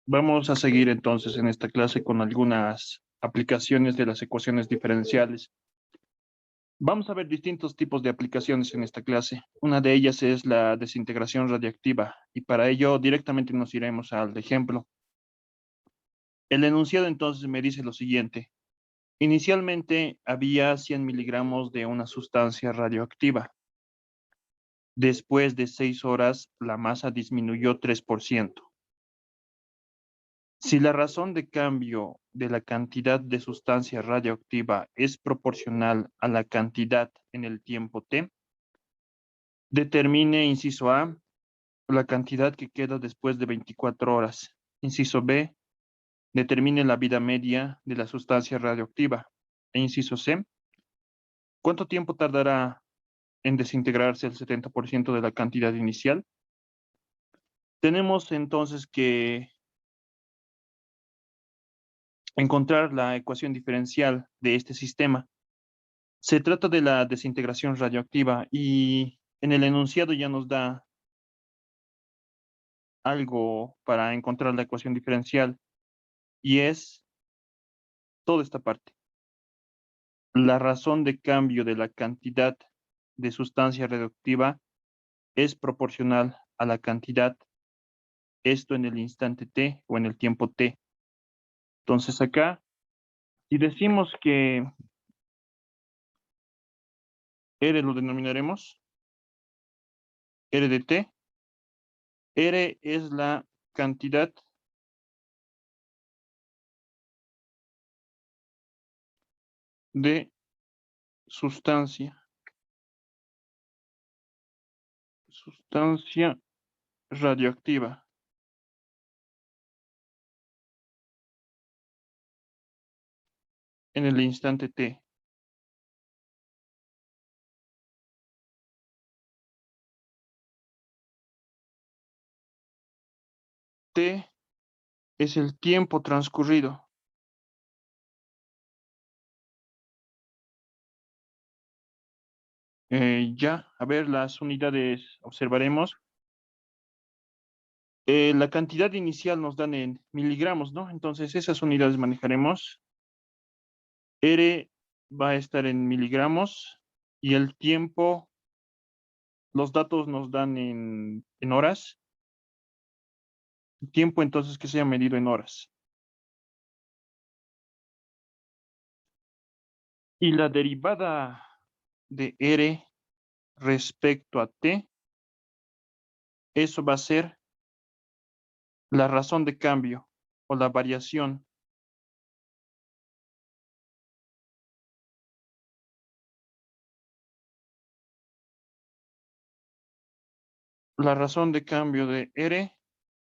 Vamos a seguir entonces en esta clase con algunas aplicaciones de las ecuaciones diferenciales. Vamos a ver distintos tipos de aplicaciones en esta clase. Una de ellas es la desintegración radiactiva y para ello directamente nos iremos al ejemplo. El enunciado entonces me dice lo siguiente. Inicialmente había 100 miligramos de una sustancia radioactiva. Después de 6 horas, la masa disminuyó 3%. Si la razón de cambio de la cantidad de sustancia radioactiva es proporcional a la cantidad en el tiempo t, determine, inciso A, la cantidad que queda después de 24 horas. Inciso B, determine la vida media de la sustancia radioactiva. E inciso C, ¿cuánto tiempo tardará en desintegrarse el 70% de la cantidad inicial? Tenemos entonces que encontrar la ecuación diferencial de este sistema. Se trata de la desintegración radioactiva y en el enunciado ya nos da algo para encontrar la ecuación diferencial y es toda esta parte. La razón de cambio de la cantidad de sustancia radioactiva es proporcional a la cantidad, esto en el instante t o en el tiempo t. Entonces acá, si decimos que R lo denominaremos R de t, R es la cantidad de sustancia radioactiva. En el instante t. T es el tiempo transcurrido. Ya, a ver las unidades, observaremos. La cantidad inicial nos dan en miligramos, ¿no? Entonces esas unidades manejaremos. R va a estar en miligramos y el tiempo, los datos nos dan en horas. El tiempo entonces que sea medido en horas. Y la derivada de R respecto a T, eso va a ser la razón de cambio o la variación. La razón de cambio de R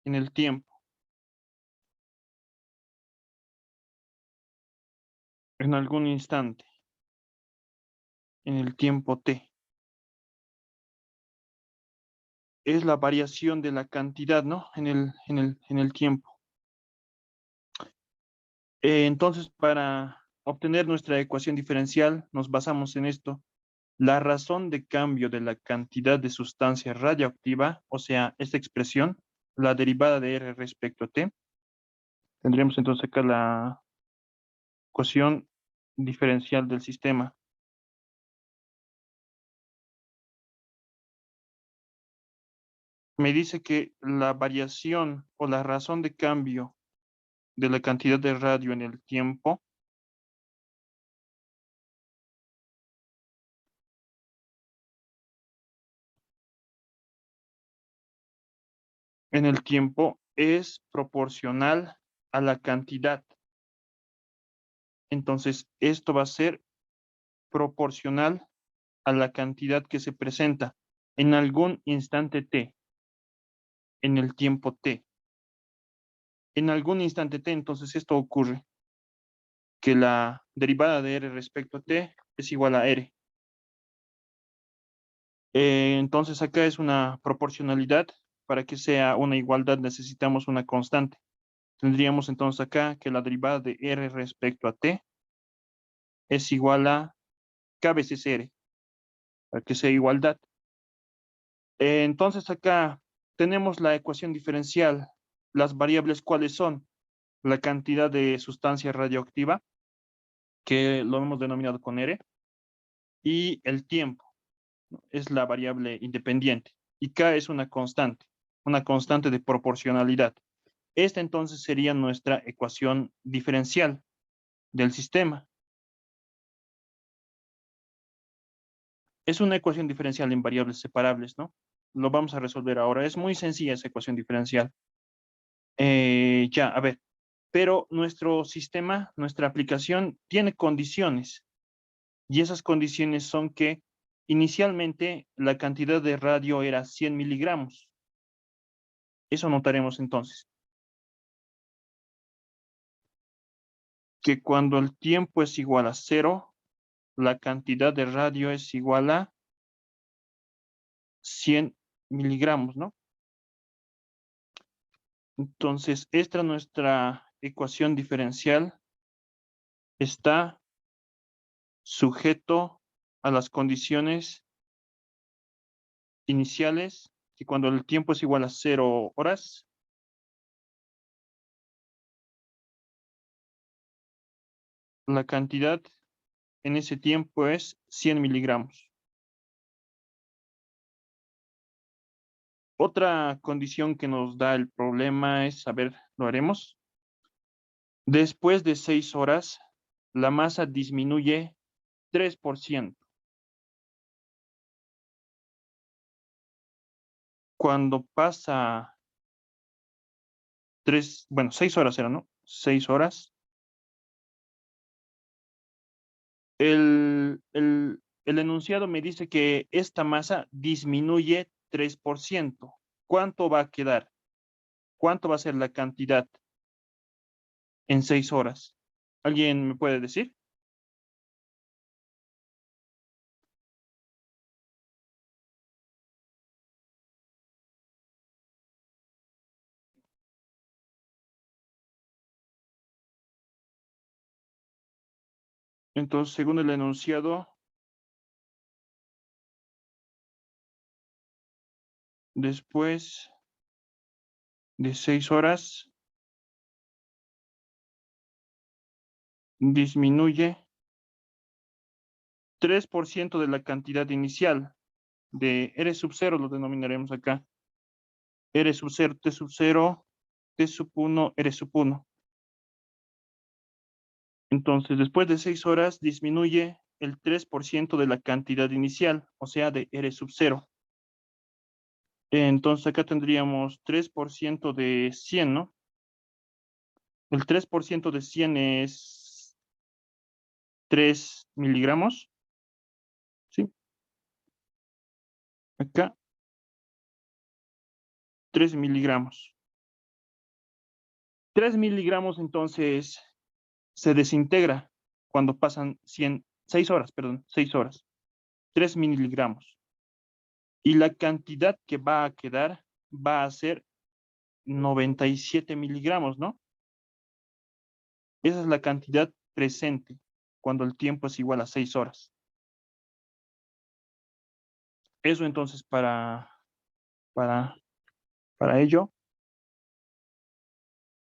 en el tiempo. En algún instante. En el tiempo t. Es la variación de la cantidad, ¿no? En el tiempo. Entonces, para obtener nuestra ecuación diferencial, nos basamos en esto. La razón de cambio de la cantidad de sustancia radioactiva, o sea, esta expresión, la derivada de R respecto a T. Tendríamos entonces acá la ecuación diferencial del sistema. Me dice que la variación o la razón de cambio de la cantidad de radio en el tiempo es proporcional a la cantidad. Entonces, esto va a ser proporcional a la cantidad que se presenta en algún instante t, en el tiempo t. En algún instante t, entonces esto ocurre, que la derivada de r respecto a t es igual a r. Entonces acá es una proporcionalidad. Para que sea una igualdad necesitamos una constante. Tendríamos entonces acá que la derivada de R respecto a T es igual a K veces R, para que sea igualdad. Entonces acá tenemos la ecuación diferencial. Las variables, ¿cuáles son? La cantidad de sustancia radioactiva, que lo hemos denominado con R, y el tiempo, ¿no? Es la variable independiente. Y K es una constante de proporcionalidad. Esta entonces sería nuestra ecuación diferencial del sistema. Es una ecuación diferencial en variables separables, ¿no? Lo vamos a resolver ahora. Es muy sencilla esa ecuación diferencial. Ya, a ver. Pero nuestro sistema, nuestra aplicación tiene condiciones. Y esas condiciones son que inicialmente la cantidad de radio era 100 miligramos. Eso notaremos entonces. Que cuando el tiempo es igual a cero, la cantidad de radio es igual a 100 miligramos, ¿no? Entonces, esta nuestra ecuación diferencial está sujeto a las condiciones iniciales, que cuando el tiempo es igual a 0 horas, la cantidad en ese tiempo es 100 miligramos. Otra condición que nos da el problema es, a ver, lo haremos. Después de 6 horas, la masa disminuye 3%. Cuando pasa 6 horas era, ¿no? 6 horas. El enunciado me dice que esta masa disminuye 3%. ¿Cuánto va a quedar? ¿Cuánto va a ser la cantidad en 6 horas? ¿Alguien me puede decir? Entonces, según el enunciado, después de 6 horas, disminuye 3% de la cantidad inicial de R sub 0, lo denominaremos acá. R sub 0, T sub 0, T sub 1, R sub 1. Entonces, después de 6 horas, disminuye el 3% de la cantidad inicial, o sea, de R sub 0. Entonces, acá tendríamos 3% de 100, ¿no? El 3% de 100 es 3 miligramos, ¿sí? Acá, 3 miligramos. 3 miligramos, entonces, se desintegra cuando pasan 6 horas, perdón, 6 horas. 3 miligramos. Y la cantidad que va a quedar va a ser 97 miligramos, ¿no? Esa es la cantidad presente cuando el tiempo es igual a 6 horas. Eso entonces para, para ello,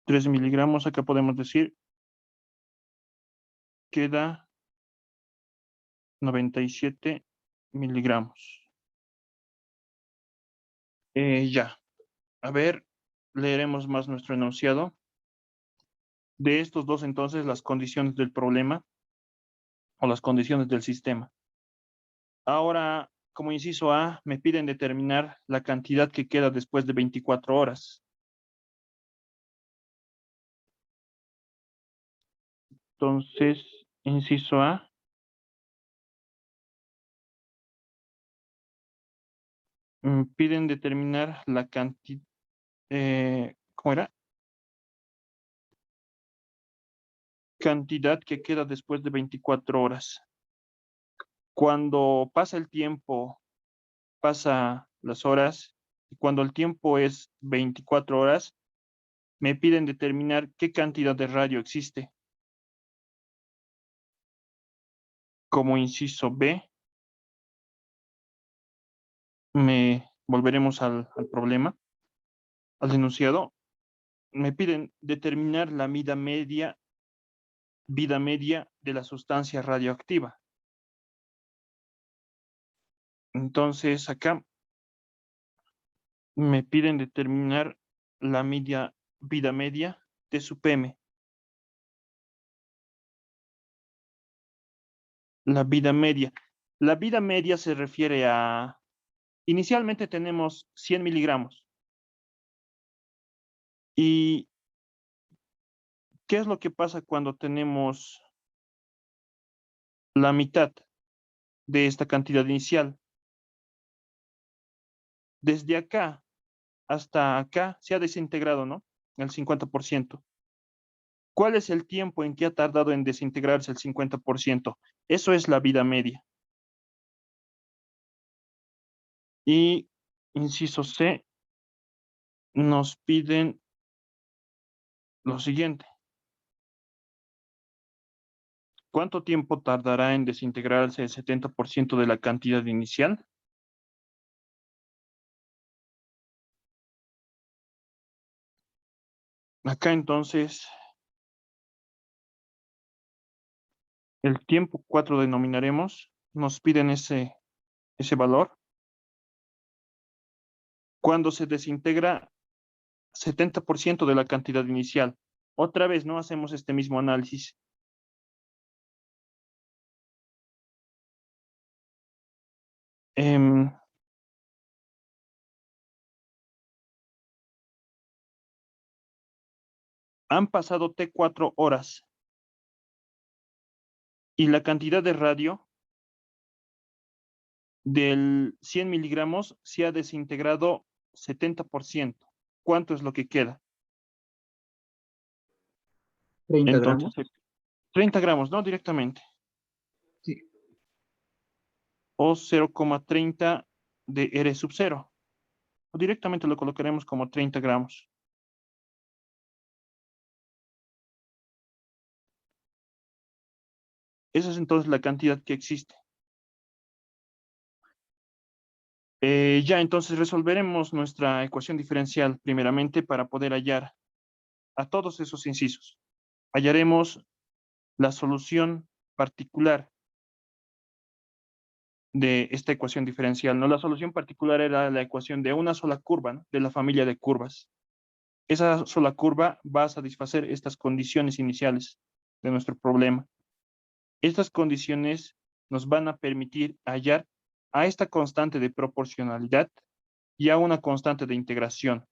3 miligramos, acá podemos decir, queda 97 miligramos. Ya, a ver, leeremos más nuestro enunciado. De estos dos entonces, las condiciones del problema o las condiciones del sistema. Ahora, como inciso A, me piden determinar la cantidad que queda después de 24 horas. Entonces, inciso A, piden determinar la cantidad, ¿cómo era? Cantidad que queda después de 24 horas. Cuando pasa el tiempo pasa las horas y cuando el tiempo es 24 horas, me piden determinar qué cantidad de radio existe. Como inciso B, volveremos al problema, al enunciado. Me piden determinar la vida media de la sustancia radioactiva. Entonces, acá me piden determinar la vida media de su PM. La vida media. La vida media se refiere a, inicialmente tenemos 100 miligramos. ¿Y qué es lo que pasa cuando tenemos la mitad de esta cantidad inicial? Desde acá hasta acá se ha desintegrado, ¿no? El 50%. ¿Cuál es el tiempo en que ha tardado en desintegrarse el 50%? Eso es la vida media. Y, inciso C, nos piden lo siguiente. ¿Cuánto tiempo tardará en desintegrarse el 70% de la cantidad inicial? Acá entonces, el tiempo 4 denominaremos, nos piden ese valor. Cuando se desintegra 70% de la cantidad inicial. Otra vez, ¿no? Hacemos este mismo análisis. Han pasado T4 horas y la cantidad de radio del 100 miligramos se ha desintegrado 70%. ¿Cuánto es lo que queda? 30 Entonces, gramos. 30 gramos, ¿no? Directamente. Sí. O 0,30 de R sub 0. O directamente lo colocaremos como 30 gramos. Esa es entonces la cantidad que existe. Ya, entonces resolveremos nuestra ecuación diferencial primeramente para poder hallar a todos esos incisos. Hallaremos la solución particular de esta ecuación diferencial, ¿no? La solución particular era la ecuación de una sola curva, ¿no? De la familia de curvas. Esa sola curva va a satisfacer estas condiciones iniciales de nuestro problema. Estas condiciones nos van a permitir hallar a esta constante de proporcionalidad y a una constante de integración.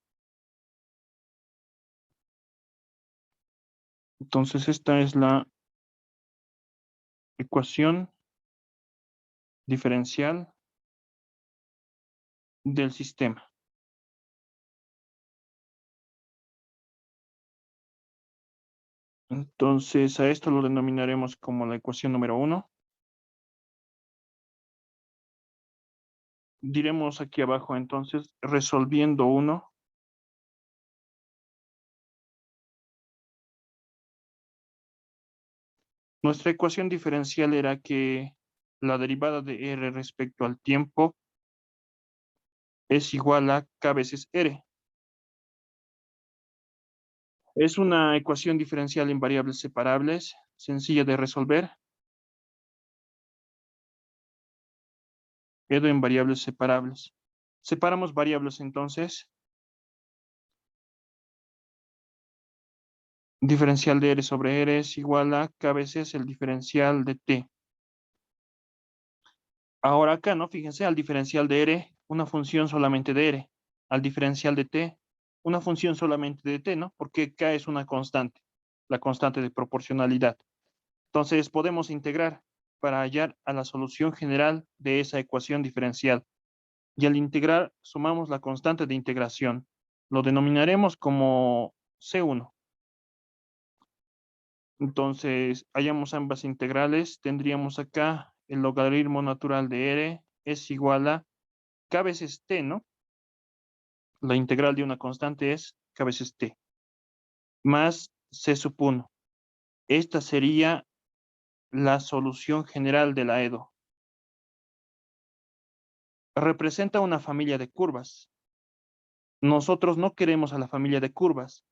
Entonces, esta es la ecuación diferencial del sistema. Entonces, a esto lo denominaremos como la ecuación número 1. Diremos aquí abajo, entonces, resolviendo 1. Nuestra ecuación diferencial era que la derivada de R respecto al tiempo es igual a K veces R. Es una ecuación diferencial en variables separables, sencilla de resolver. Quedo en variables separables. Separamos variables entonces. Diferencial de R sobre R es igual a K veces el diferencial de T. Ahora acá, ¿no? Fíjense, al diferencial de R, una función solamente de R. Al diferencial de T, una función solamente de T, ¿no? Porque K es una constante, la constante de proporcionalidad. Entonces, podemos integrar para hallar a la solución general de esa ecuación diferencial. Y al integrar, sumamos la constante de integración. Lo denominaremos como C1. Entonces, hallamos ambas integrales. Tendríamos acá el logaritmo natural de R es igual a k veces t, ¿no? La integral de una constante es k veces t, más c sub 1. Esta sería la solución general de la EDO. Representa una familia de curvas. Nosotros no queremos a la familia de curvas.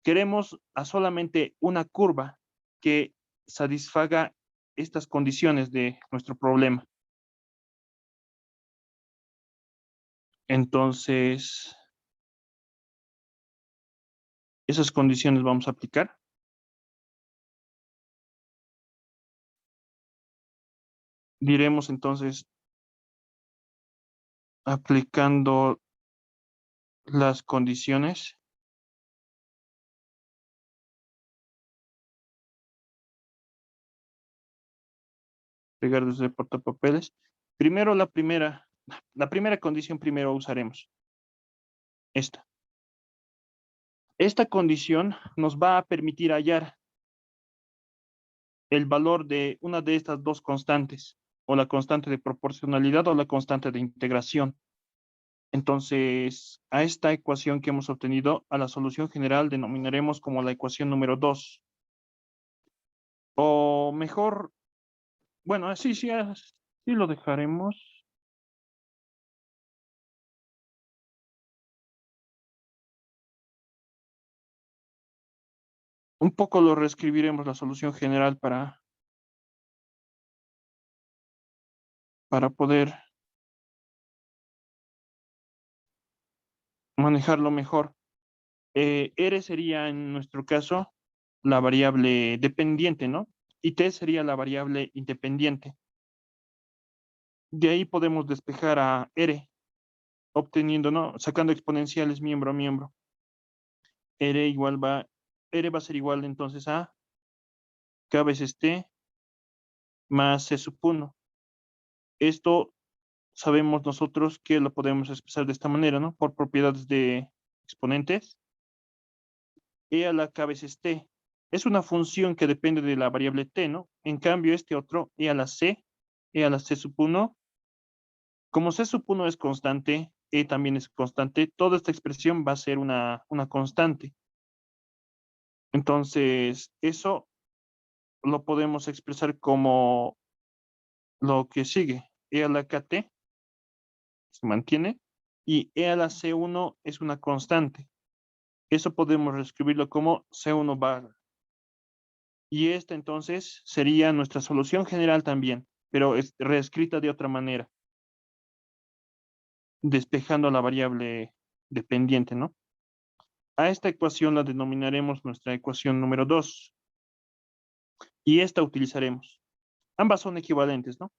Queremos a solamente una curva que satisfaga estas condiciones de nuestro problema. Entonces, esas condiciones vamos a aplicar. Diremos entonces, aplicando las condiciones. Pegar desde el portapapeles. Primero la primera condición primero usaremos. Esta. Esta condición nos va a permitir hallar el valor de una de estas dos constantes, o la constante de proporcionalidad o la constante de integración. Entonces, a esta ecuación que hemos obtenido, a la solución general denominaremos como la ecuación número 2. O mejor, bueno, así sí, así lo dejaremos. Un poco lo reescribiremos la solución general para poder manejarlo mejor. R sería en nuestro caso la variable dependiente, ¿no? Y T sería la variable independiente. De ahí podemos despejar a R, obteniendo, ¿no? Sacando exponenciales miembro a miembro. R va a ser igual entonces a K veces T más C sub 1. Esto sabemos nosotros que lo podemos expresar de esta manera, ¿no? Por propiedades de exponentes. E a la K veces T. Es una función que depende de la variable T, ¿no? En cambio, este otro, E a la C sub 1. Como C sub 1 es constante, E también es constante, toda esta expresión va a ser una constante. Entonces, eso lo podemos expresar como lo que sigue. E a la KT se mantiene y E a la C1 es una constante. Eso podemos reescribirlo como C1 bar. Y esta entonces sería nuestra solución general también, pero es reescrita de otra manera, despejando la variable dependiente, ¿no? A esta ecuación la denominaremos nuestra ecuación número 2. Y esta utilizaremos. Ambas son equivalentes, ¿no?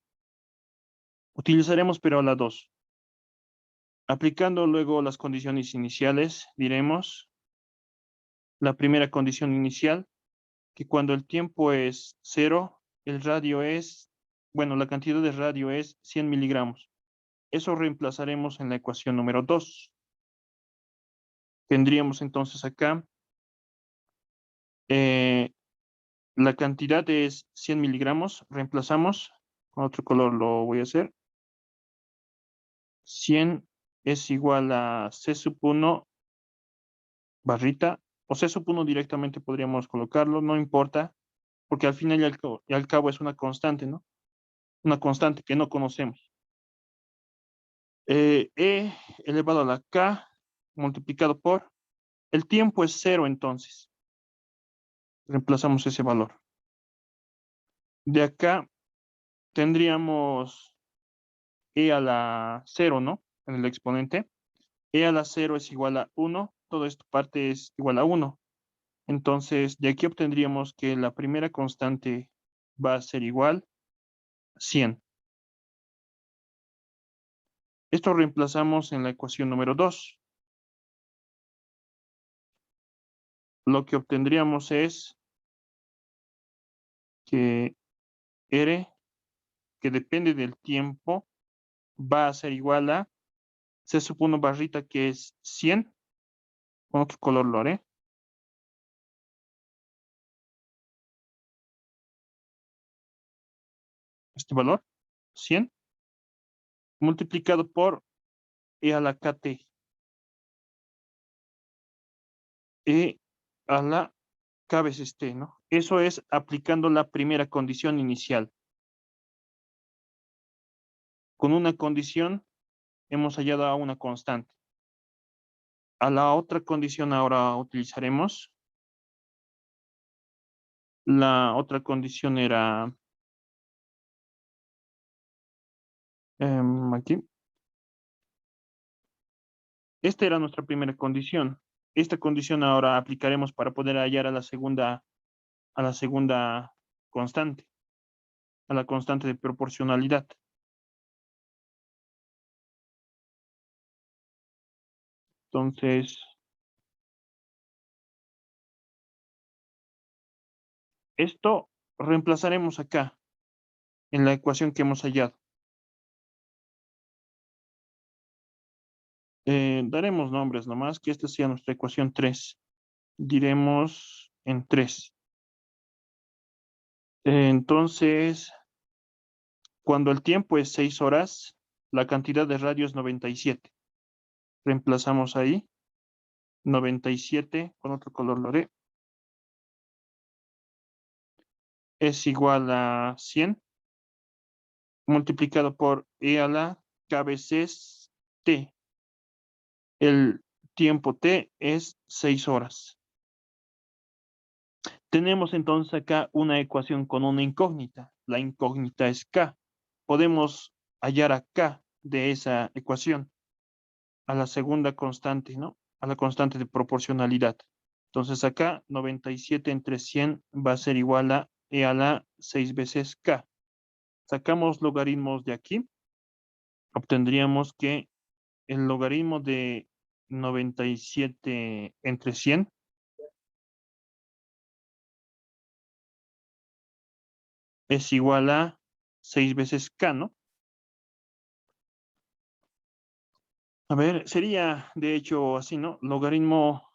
Utilizaremos pero a la 2. Aplicando luego las condiciones iniciales, diremos la primera condición inicial, que cuando el tiempo es 0, el radio es, bueno, la cantidad de radio es 100 miligramos. Eso reemplazaremos en la ecuación número 2. Tendríamos entonces acá, la cantidad es 100 miligramos, reemplazamos, con otro color lo voy a hacer. 100 es igual a C sub 1 barrita, o C sub 1 directamente podríamos colocarlo, no importa, porque al final y al cabo es una constante, ¿no? Una constante que no conocemos. E elevado a la K multiplicado por, el tiempo es 0 entonces. Reemplazamos ese valor. De acá tendríamos E a la 0, ¿no? En el exponente. E a la 0 es igual a 1, toda esta parte es igual a 1. Entonces, de aquí obtendríamos que la primera constante va a ser igual a 100. Esto reemplazamos en la ecuación número 2. Lo que obtendríamos es que R, que depende del tiempo, va a ser igual a C sub 1 barrita, que es 100. Con otro color lo haré. Este valor, 100, multiplicado por E a la KT. E a la K veces T, ¿no? Eso es aplicando la primera condición inicial. Con una condición hemos hallado a una constante. A la otra condición ahora utilizaremos. La otra condición era aquí. Esta era nuestra primera condición. Esta condición ahora aplicaremos para poder hallar a la segunda constante, a la constante de proporcionalidad. Entonces, esto reemplazaremos acá, en la ecuación que hemos hallado. Daremos nombres nomás, que esta sea nuestra ecuación 3. Diremos en 3. Entonces, cuando el tiempo es 6 horas, la cantidad de radio es 97. Reemplazamos ahí 97, con otro color lo haré, es igual a 100 multiplicado por e a la k veces t. El tiempo t es 6 horas. Tenemos entonces acá una ecuación con una incógnita. La incógnita es k. Podemos hallar a k de esa ecuación, a la segunda constante, ¿no? A la constante de proporcionalidad. Entonces acá 97 entre 100 va a ser igual a e a la 6 veces k. Sacamos logaritmos de aquí. Obtendríamos que el logaritmo de 97 entre 100 es igual a 6 veces k, ¿no? A ver, sería de hecho así, ¿no? Logaritmo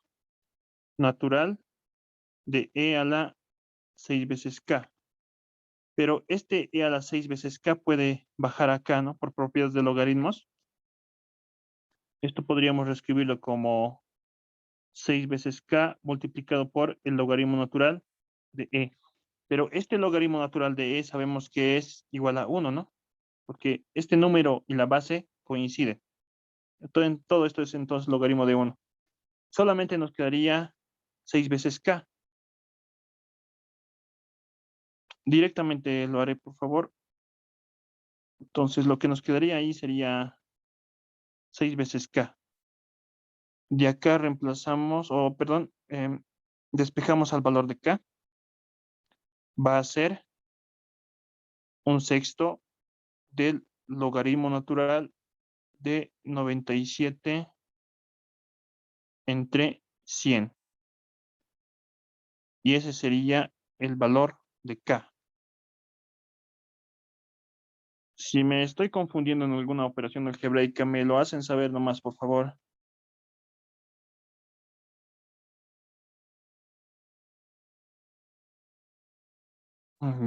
natural de e a la 6 veces k. Pero este e a la 6 veces k puede bajar acá, ¿no? Por propiedades de logaritmos. Esto podríamos reescribirlo como 6 veces k multiplicado por el logaritmo natural de e. Pero este logaritmo natural de e sabemos que es igual a 1, ¿no? Porque este número y la base coinciden. Todo esto es entonces logaritmo de 1. Solamente nos quedaría 6 veces k. Directamente lo haré, por favor. Entonces lo que nos quedaría ahí sería 6 veces k. De acá reemplazamos, perdón, despejamos al valor de k. Va a ser un sexto del logaritmo natural de 97 entre 100. Y ese sería el valor de k. Si me estoy confundiendo en alguna operación algebraica, me lo hacen saber nomás, por favor.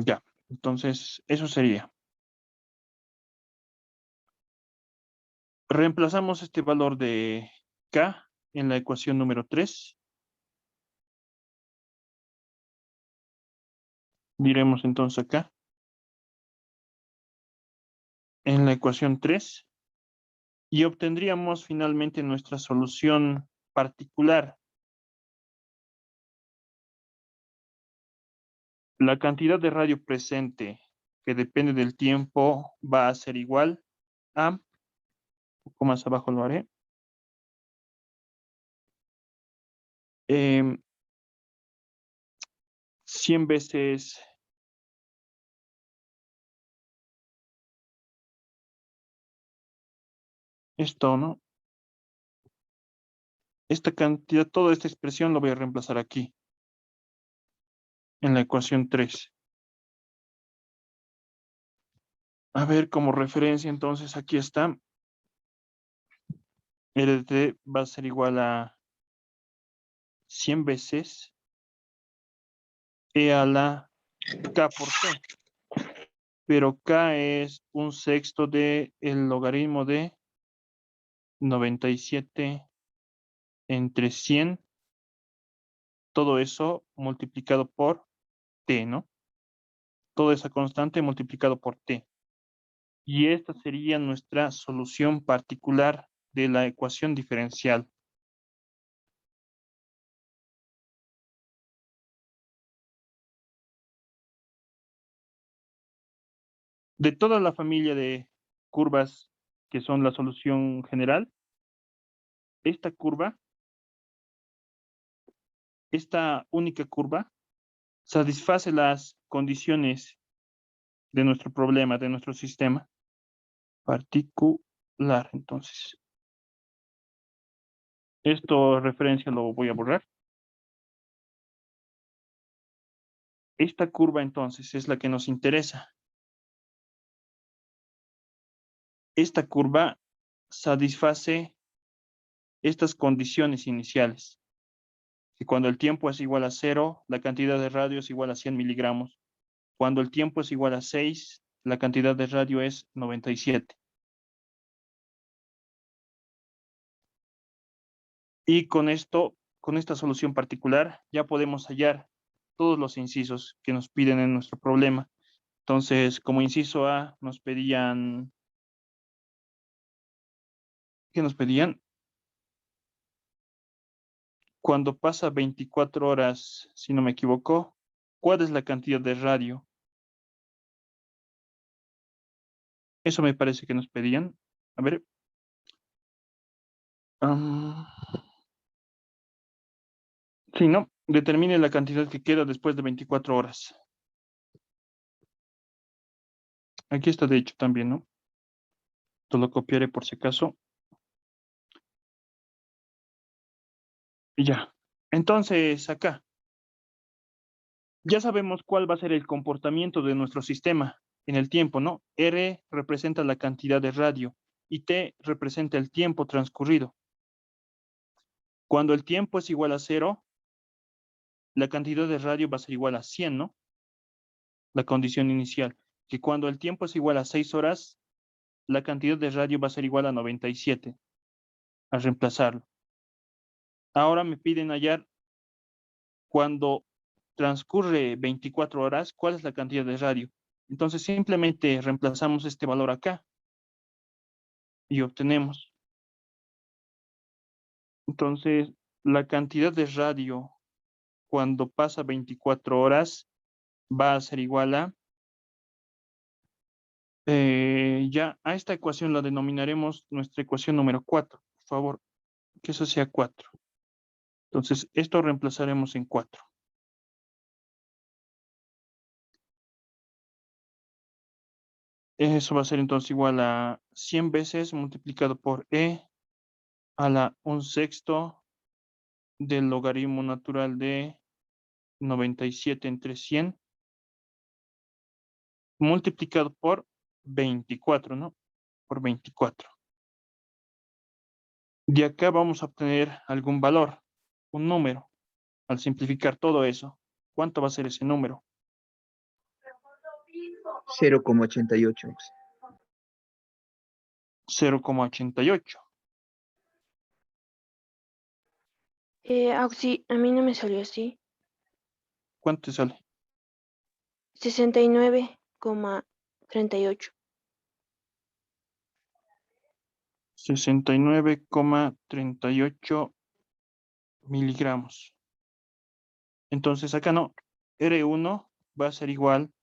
Ya, entonces eso sería. Reemplazamos este valor de k en la ecuación número 3. Diremos entonces acá. En la ecuación 3. Y obtendríamos finalmente nuestra solución particular. La cantidad de radio presente, que depende del tiempo, va a ser igual a, un poco más abajo lo haré, 100 veces esto, ¿no? Esta cantidad, toda esta expresión lo voy a reemplazar aquí, en la ecuación 3. A ver, como referencia, entonces aquí está. RT va a ser igual a 100 veces e a la k por t. Pero k es un sexto del logaritmo de 97 entre 100, todo eso multiplicado por t, ¿no? Toda esa constante multiplicado por t. Y esta sería nuestra solución particular de la ecuación diferencial. De toda la familia de curvas que son la solución general, esta curva, esta única curva, satisface las condiciones de nuestro problema, de nuestro sistema particular. Entonces, esto referencia lo voy a borrar. Esta curva entonces es la que nos interesa. Esta curva satisface estas condiciones iniciales, que cuando el tiempo es igual a 0, la cantidad de radio es igual a 100 miligramos. Cuando el tiempo es igual a 6, la cantidad de radio es 97. Y con esto, con esta solución particular, ya podemos hallar todos los incisos que nos piden en nuestro problema. Entonces, como inciso A, nos pedían, ¿qué nos pedían? Cuando pasa 24 horas, si no me equivoco, ¿cuál es la cantidad de radio? Eso me parece que nos pedían. A ver. Sí, no. Determine la cantidad que queda después de 24 horas. Aquí está de hecho también, ¿no? Esto lo copiaré por si acaso. Y ya. Entonces, acá. Ya sabemos cuál va a ser el comportamiento de nuestro sistema en el tiempo, ¿no? R representa la cantidad de radio y T representa el tiempo transcurrido. Cuando el tiempo es igual a 0, la cantidad de radio va a ser igual a 100, ¿no? La condición inicial. Que cuando el tiempo es igual a 6 horas, la cantidad de radio va a ser igual a 97, a reemplazarlo. Ahora me piden hallar cuando transcurre 24 horas, ¿cuál es la cantidad de radio? Entonces simplemente reemplazamos este valor acá y obtenemos. Entonces, la cantidad de radio cuando pasa 24 horas va a ser igual a, ya a esta ecuación la denominaremos nuestra ecuación número 4. Por favor, que eso sea 4. Entonces, esto reemplazaremos en 4. Eso va a ser entonces igual a 100 veces multiplicado por E a la 1/6 del logaritmo natural de 97 entre 100 multiplicado por 24, ¿no? Por 24. De acá vamos a obtener algún valor, un número. Al simplificar todo eso, ¿cuánto va a ser ese número? 0,88. 0,88. Auxi, a mí no me salió así. ¿Cuánto te sale? 69,38. 69,38 miligramos. Entonces acá no, R1 va a ser igual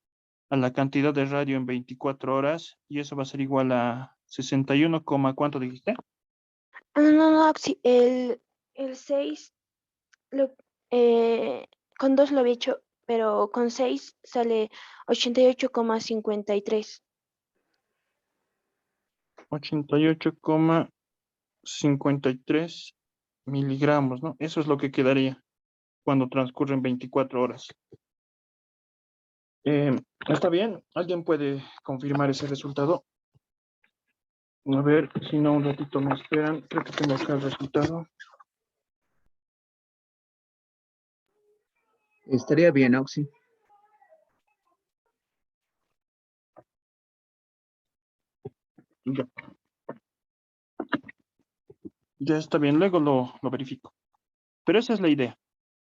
a la cantidad de radio en 24 horas y eso va a ser igual a 61, ¿cuánto dijiste? No, Auxi, el 6 con 2 lo había hecho, pero con 6 sale 88,53. 88,53 miligramos, ¿no? Eso es lo que quedaría cuando transcurren 24 horas. ¿Está bien? ¿Alguien puede confirmar ese resultado? A ver, si no, un ratito me esperan. Creo que tengo acá el resultado. Estaría bien, Oxy. Ya. Ya está bien, luego lo verifico. Pero esa es la idea.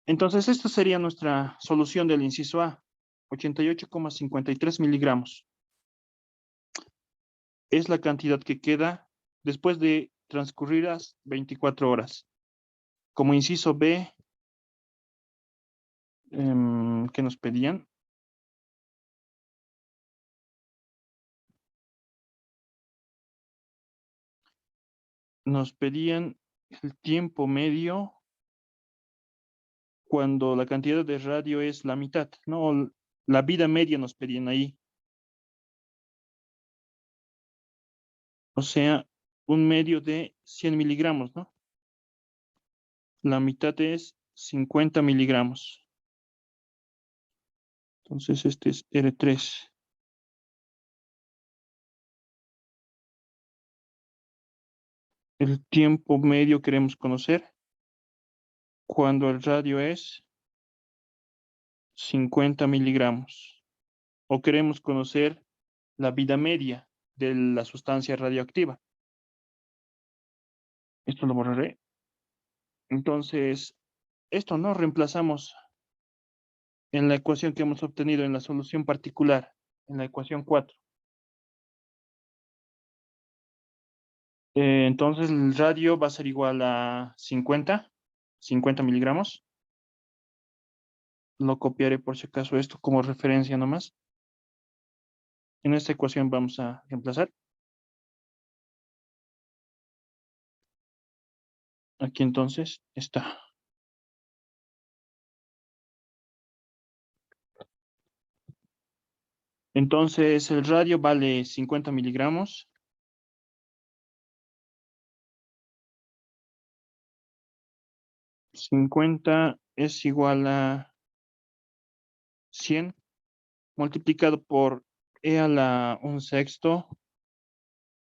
Entonces, esta sería nuestra solución del inciso A, 88,53 miligramos. Es la cantidad que queda después de transcurridas 24 horas. Como inciso B, ¿qué nos pedían? Nos pedían el tiempo medio cuando la cantidad de radio es la mitad, ¿no? La vida media nos pedían ahí. O sea, un medio de 100 miligramos, ¿no? La mitad es 50 miligramos. Entonces, este es R3. El tiempo medio queremos conocer cuando el radio es 50 miligramos. O queremos conocer la vida media de la sustancia radioactiva. Esto lo borraré. Entonces, esto no reemplazamos en la ecuación que hemos obtenido en la solución particular, en la ecuación 4. Entonces, el radio va a ser igual a 50 miligramos. Lo copiaré por si acaso esto como referencia nomás. En esta ecuación vamos a reemplazar. Aquí entonces está. Entonces el radio vale 50 miligramos. 50 es igual a 100 multiplicado por e a la 1/6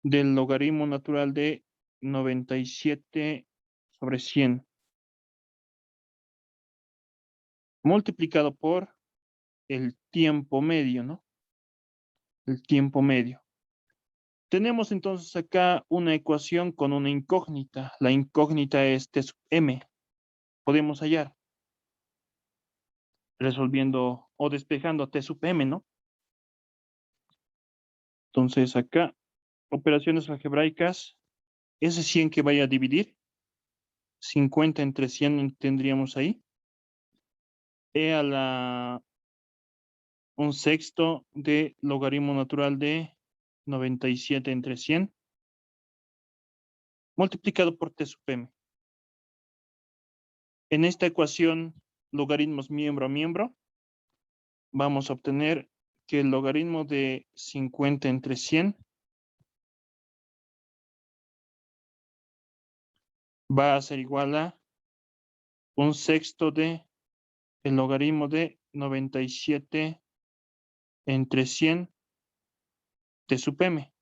del logaritmo natural de 97 sobre 100. Multiplicado por el tiempo medio, ¿no? El tiempo medio. Tenemos entonces acá una ecuación con una incógnita. La incógnita es T sub m. Podemos hallar resolviendo o despejando T sub m, ¿no? Entonces acá, operaciones algebraicas, ese 100 que vaya a dividir, 50 entre 100 tendríamos ahí. E a la 1/6 de logaritmo natural de 97 entre 100 multiplicado por T sub m. En esta ecuación, logaritmos miembro a miembro, vamos a obtener que el logaritmo de 50 entre 100 va a ser igual a 1/6 de el logaritmo de 97 entre 100 T sub m.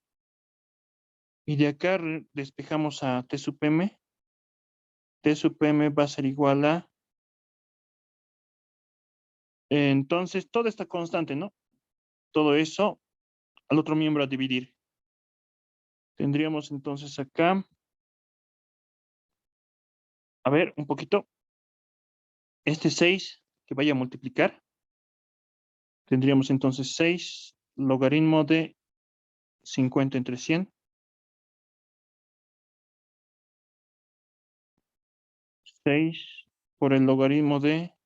Y de acá despejamos a T sub m. T sub m va a ser igual a... entonces, toda esta constante, ¿no? Todo eso al otro miembro a dividir. Tendríamos entonces acá... A ver, un poquito. Este 6 que vaya a multiplicar. Tendríamos entonces 6 logaritmo de 50 entre 100. 6 por el logaritmo de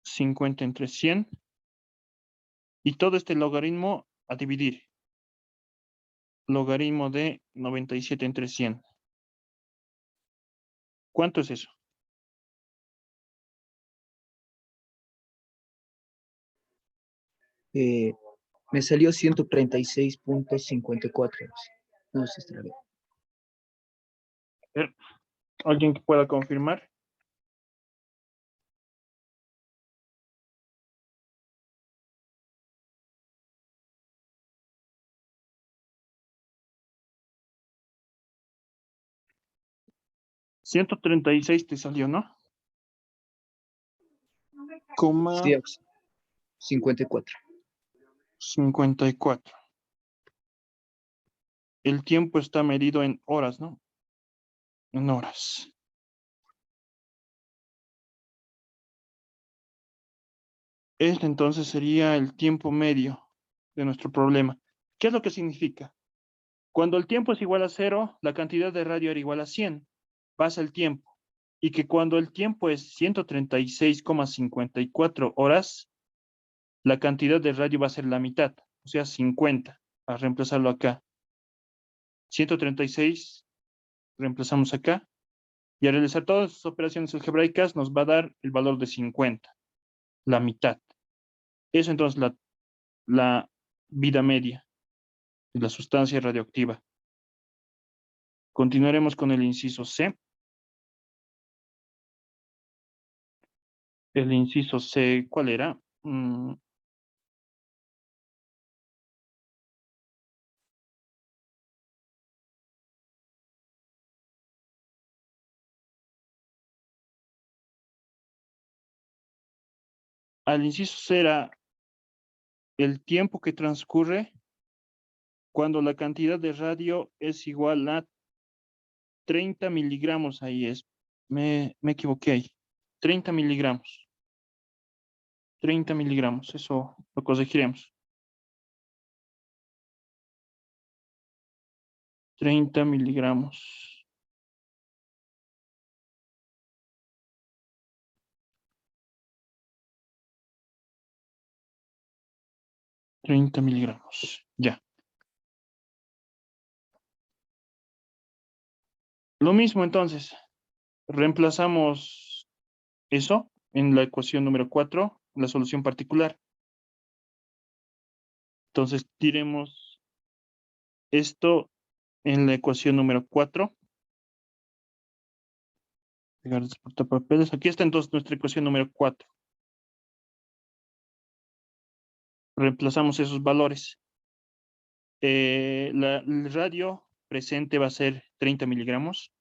50 entre 100. Y todo este logaritmo a dividir. Logaritmo de 97 entre 100. ¿Cuánto es eso? Me salió 136.54. No sé si estará bien. A ver, ¿alguien que pueda confirmar? $136 te salió, ¿no? Coma Sí, 54. 54. El tiempo está medido en horas, ¿no? en horas. Este entonces sería el tiempo medio de nuestro problema. ¿Qué es lo que significa? Cuando el tiempo es igual a 0, la cantidad de radio era igual a 100. Pasa el tiempo. Y que cuando el tiempo es 136,54 horas, la cantidad de radio va a ser la mitad, o sea, 50. A reemplazarlo acá. 136, reemplazamos acá. Y al realizar todas estas operaciones algebraicas nos va a dar el valor de 50, la mitad. Eso entonces la vida media de la sustancia radioactiva. Continuaremos con el inciso C. El inciso C, ¿cuál era? Al inciso C era el tiempo que transcurre cuando la cantidad de radio es igual a 30 miligramos. Ahí es, me equivoqué ahí. 30 miligramos. 30 miligramos, eso lo corregiremos. 30 miligramos. 30 miligramos. Ya. Lo mismo entonces. Reemplazamos eso en la ecuación número 4, la solución particular. Entonces tiremos esto en la ecuación número 4. Pegar los portapapeles. Aquí está entonces nuestra ecuación número 4. Reemplazamos esos valores. El radio presente va a ser 30 miligramos.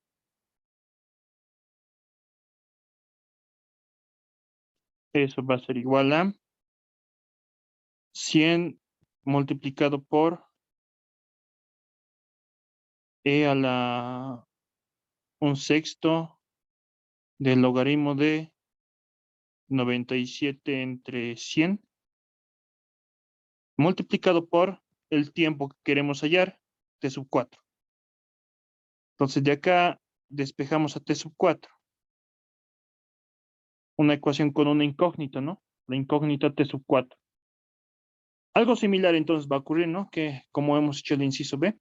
Eso va a ser igual a 100 multiplicado por e a la 1/6 del logaritmo de 97 entre 100 multiplicado por el tiempo que queremos hallar, t sub 4. Entonces de acá despejamos a t sub 4. Una ecuación con una incógnita, ¿no? La incógnita t sub 4. Algo similar entonces va a ocurrir, ¿no? Que como hemos hecho el inciso B,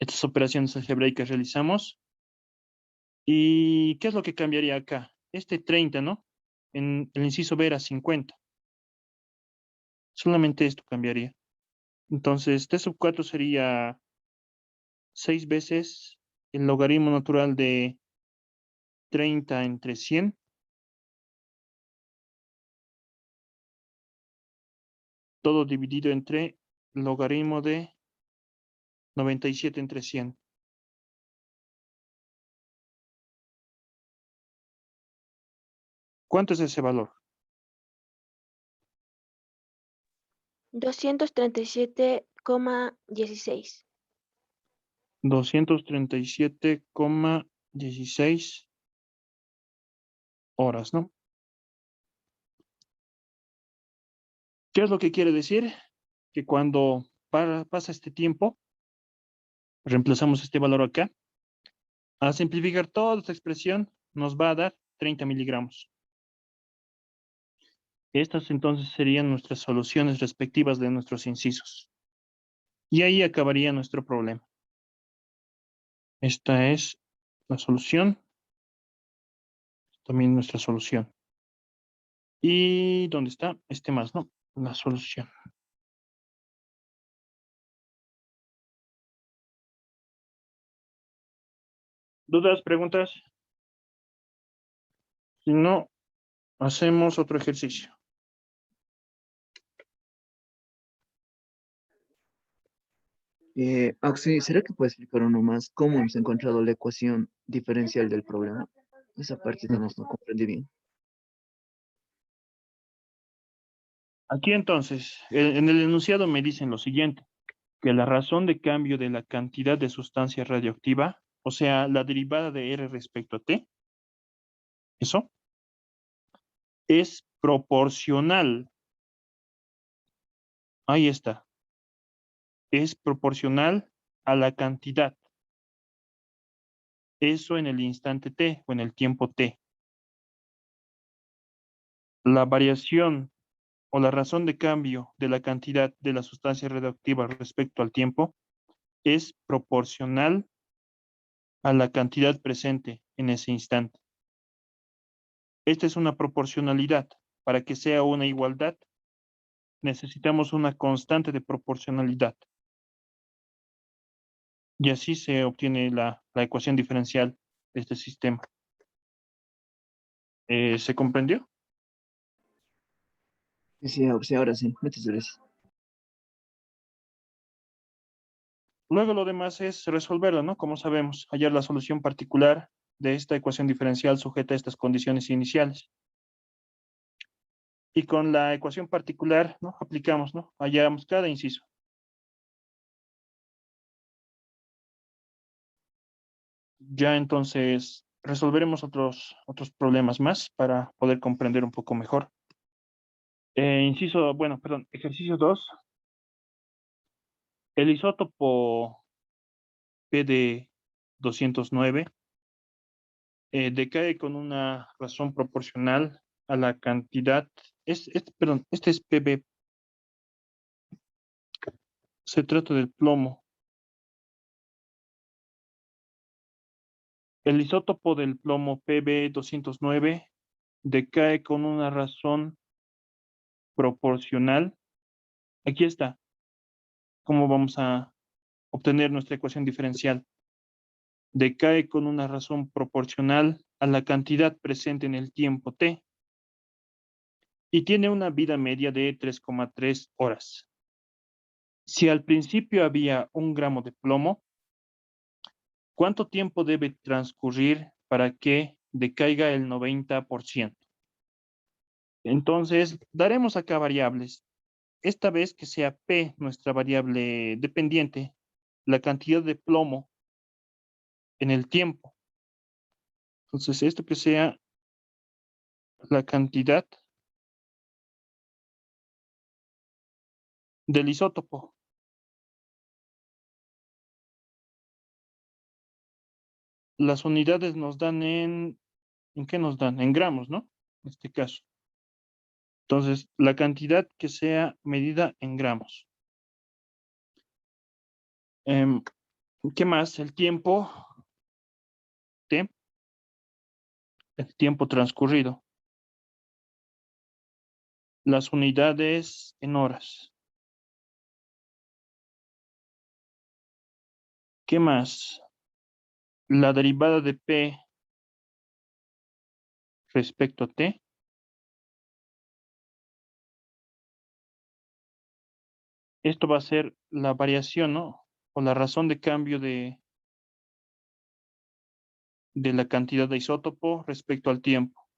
estas operaciones algebraicas realizamos. ¿Y qué es lo que cambiaría acá? Este 30, ¿no? En el inciso B era 50. Solamente esto cambiaría. Entonces, t sub 4 sería 6 veces el logaritmo natural de 30 entre 100. Todo dividido entre el logaritmo de 97 entre 100. ¿Cuánto es ese valor? 237,16. 237,16 horas, ¿no? ¿Qué es lo que quiere decir? Que cuando pasa este tiempo, reemplazamos este valor acá. A simplificar toda esta expresión, nos va a dar 30 miligramos. Estas entonces serían nuestras soluciones respectivas de nuestros incisos. Y ahí acabaría nuestro problema. Esta es la solución. También nuestra solución. ¿Y dónde está? Este más, ¿no? La solución. ¿Dudas, preguntas? Si no, hacemos otro ejercicio. Axel, ¿será que puedes explicar uno más cómo hemos encontrado la ecuación diferencial del problema? Esa parte no comprendí bien. Aquí entonces, en el enunciado me dicen lo siguiente, que la razón de cambio de la cantidad de sustancia radioactiva o sea, la derivada de R respecto a T, eso, es proporcional. Ahí está. Es proporcional a la cantidad. Eso en el instante T o en el tiempo T. La variación o la razón de cambio de la cantidad de la sustancia radioactiva respecto al tiempo es proporcional a la cantidad presente en ese instante. Esta es una proporcionalidad. Para que sea una igualdad, necesitamos una constante de proporcionalidad. Y así se obtiene la ecuación diferencial de este sistema. ¿Se comprendió? Sí, ahora sí. Muchas gracias. Luego lo demás es resolverlo, ¿no? Como sabemos, hallar la solución particular de esta ecuación diferencial sujeta a estas condiciones iniciales. Y con la ecuación particular, ¿no? Aplicamos, ¿no? Hallamos cada inciso. Ya entonces resolveremos otros problemas más para poder comprender un poco mejor. Ejercicio 2. El isótopo PD 209 decae con una razón proporcional a la cantidad. Este es PB. Se trata del plomo. El isótopo del plomo PB 209 decae con una razón proporcional. Aquí está. ¿Cómo vamos a obtener nuestra ecuación diferencial? Decae con una razón proporcional a la cantidad presente en el tiempo t y tiene una vida media de 3,3 horas. Si al principio había 1 gramo de plomo, ¿cuánto tiempo debe transcurrir para que decaiga el 90%? Entonces, daremos acá variables. Esta vez que sea P nuestra variable dependiente, la cantidad de plomo en el tiempo. Entonces, esto que sea la cantidad del isótopo. Las unidades nos dan ¿en qué nos dan? En gramos, ¿no? En este caso. Entonces, la cantidad que sea medida en gramos. ¿Qué más? El tiempo, T, el tiempo transcurrido. Las unidades en horas. ¿Qué más? La derivada de P respecto a T. Esto va a ser la variación, ¿no? O la razón de cambio de la cantidad de isótopo respecto al tiempo.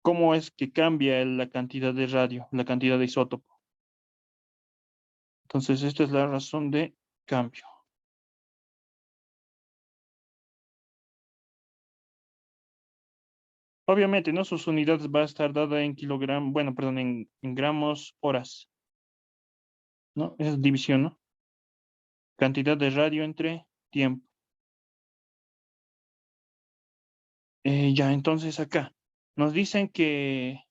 ¿Cómo es que cambia la cantidad de radio, la cantidad de isótopo? Entonces, esta es la razón de cambio. Obviamente, ¿no? Sus unidades va a estar dada en kilogramos, en gramos horas, ¿no? Es división, ¿no? Cantidad de radio entre tiempo. Ya, entonces acá nos dicen que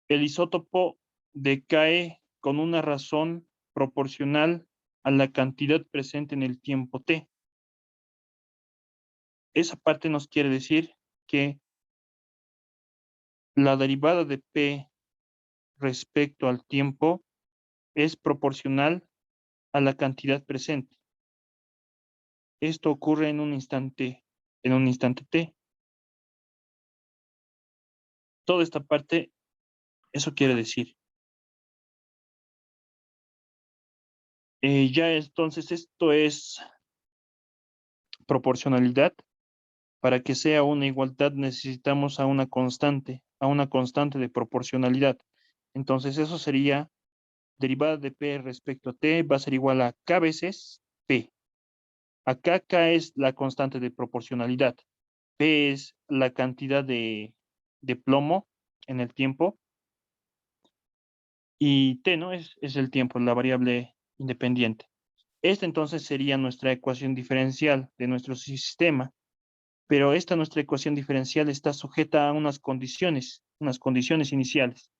el isótopo decae con una razón proporcional a la cantidad presente en el tiempo t. Esa parte nos quiere decir que la derivada de P respecto al tiempo es proporcional a la cantidad presente. Esto ocurre en un instante T. Toda esta parte, eso quiere decir. Ya entonces esto es proporcionalidad. Para que sea una igualdad necesitamos a una constante de proporcionalidad. Entonces eso sería derivada de P respecto a T va a ser igual a K veces P. Acá K es la constante de proporcionalidad. P es la cantidad de plomo en el tiempo. Y T, ¿no? Es el tiempo, la variable independiente. Esta entonces sería nuestra ecuación diferencial de nuestro sistema. Pero esta nuestra ecuación diferencial está sujeta a unas condiciones iniciales.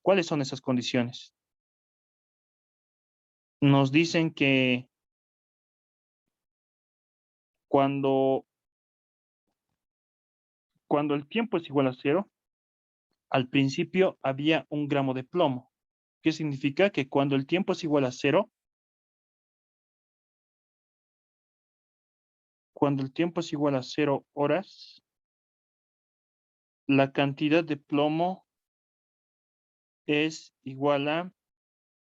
¿Cuáles son esas condiciones? Nos dicen que cuando el tiempo es igual a 0, al principio había 1 gramo de plomo. ¿Qué significa? Que cuando el tiempo es igual a 0, cuando el tiempo es igual a 0 horas, la cantidad de plomo es igual a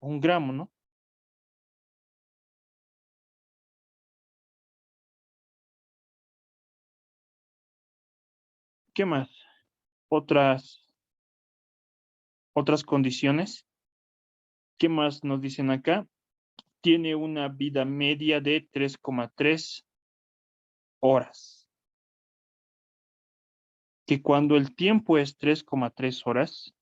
1 gramo, ¿no? ¿Qué más? Otras condiciones. ¿Qué más nos dicen acá? Tiene una vida media de 3,3 horas. Que cuando el tiempo es 3,3 horas,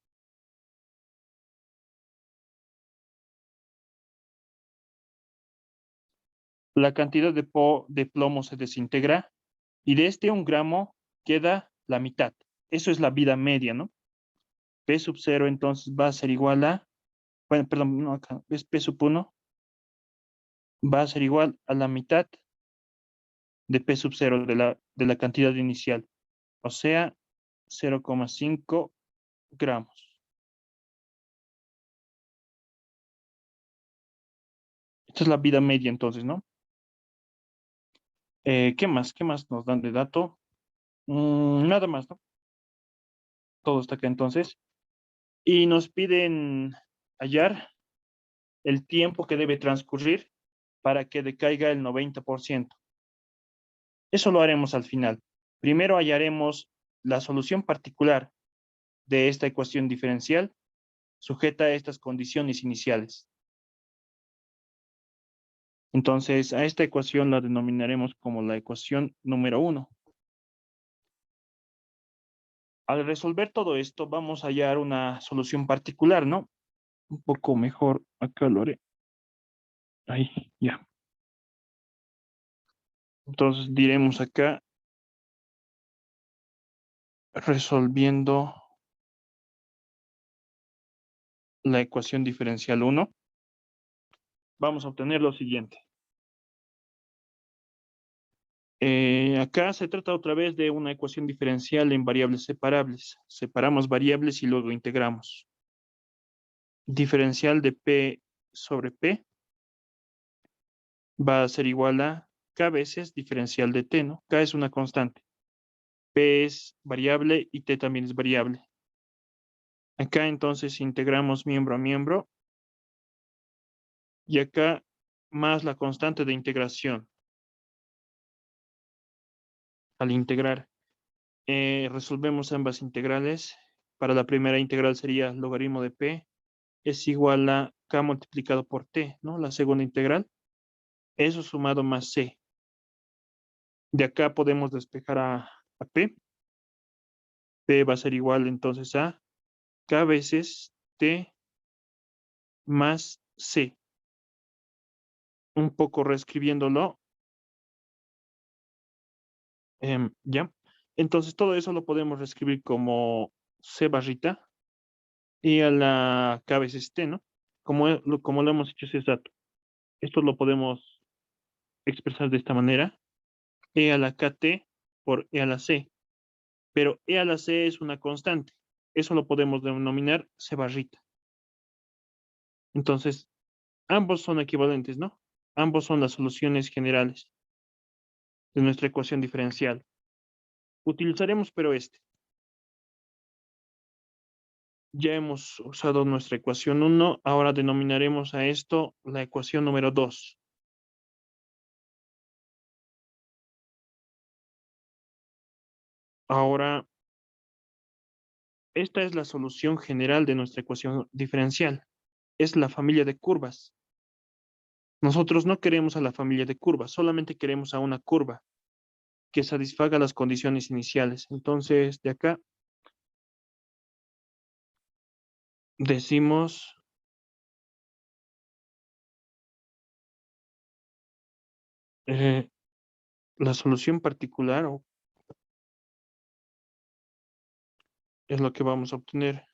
la cantidad de plomo se desintegra y de este 1 gramo queda la mitad. Eso es la vida media, ¿no? P sub 0 entonces va a ser igual a, bueno, perdón, no acá, es P sub 1, va a ser igual a la mitad de P sub 0 de la cantidad inicial, o sea, 0,5 gramos. Esta es la vida media entonces, ¿no? ¿Qué más? ¿Qué más nos dan de dato? Nada más, ¿no? Todo está acá entonces. Y nos piden hallar el tiempo que debe transcurrir para que decaiga el 90%. Eso lo haremos al final. Primero hallaremos la solución particular de esta ecuación diferencial sujeta a estas condiciones iniciales. Entonces, a esta ecuación la denominaremos como la ecuación número 1. Al resolver todo esto, vamos a hallar una solución particular, ¿no? Un poco mejor, acá lo haré. Ahí, ya. Entonces diremos acá, resolviendo la ecuación diferencial 1, vamos a obtener lo siguiente. Acá se trata otra vez de una ecuación diferencial en variables separables. Separamos variables y luego integramos. Diferencial de P sobre P va a ser igual a K veces diferencial de T, ¿no? K es una constante. P es variable y T también es variable. Acá entonces integramos miembro a miembro. Y acá más la constante de integración. Al integrar, resolvemos ambas integrales. Para la primera integral sería logaritmo de P es igual a K multiplicado por T, ¿no? La segunda integral. Eso sumado más C. De acá podemos despejar a P. P va a ser igual entonces a K veces T más C. Un poco reescribiéndolo. ¿Ya? Entonces todo eso lo podemos reescribir como C barrita y a la K veces T, ¿no? Como lo hemos hecho ese dato. Esto lo podemos expresar de esta manera. E a la KT por E a la C. Pero E a la C es una constante. Eso lo podemos denominar C barrita. Entonces, ambos son equivalentes, ¿no? Ambos son las soluciones generales de nuestra ecuación diferencial. Utilizaremos pero este. Ya hemos usado nuestra ecuación 1, ahora denominaremos a esto la ecuación número 2. Ahora, esta es la solución general de nuestra ecuación diferencial. es la familia de curvas. Nosotros no queremos a la familia de curvas, solamente queremos a una curva que satisfaga las condiciones iniciales. Entonces, de acá decimos la solución particular es lo que vamos a obtener.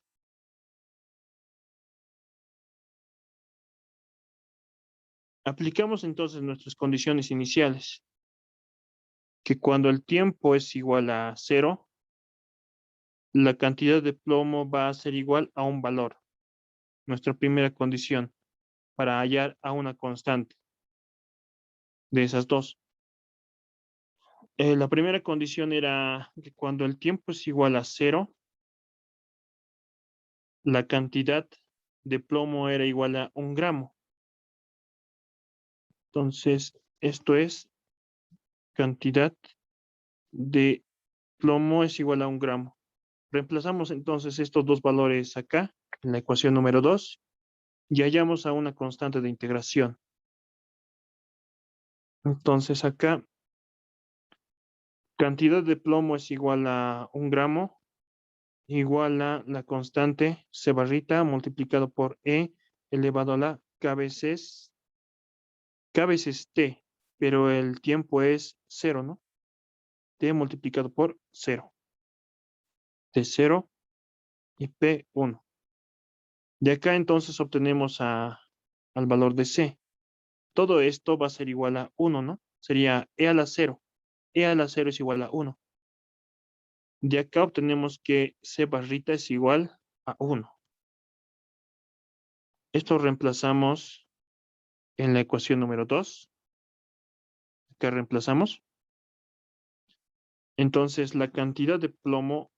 Aplicamos entonces nuestras condiciones iniciales, que cuando el tiempo es igual a 0, la cantidad de plomo va a ser igual a un valor. Nuestra primera condición para hallar a una constante de esas dos. La primera condición era que cuando el tiempo es igual a 0, la cantidad de plomo era igual a 1 gramo. Entonces, esto es cantidad de plomo es igual a 1 gramo. Reemplazamos entonces estos dos valores acá, en la ecuación número 2, y hallamos a una constante de integración. Entonces acá, cantidad de plomo es igual a 1 gramo, igual a la constante C barrita multiplicado por E elevado a la K veces T, pero el tiempo es 0, ¿no? T multiplicado por 0. T0 y P1. De acá entonces obtenemos al valor de C. Todo esto va a ser igual a 1, ¿no? Sería E a la 0. E a la 0 es igual a 1. De acá obtenemos que C barrita es igual a 1. Esto reemplazamos en la ecuación número 2. Acá reemplazamos. Entonces la cantidad de plomo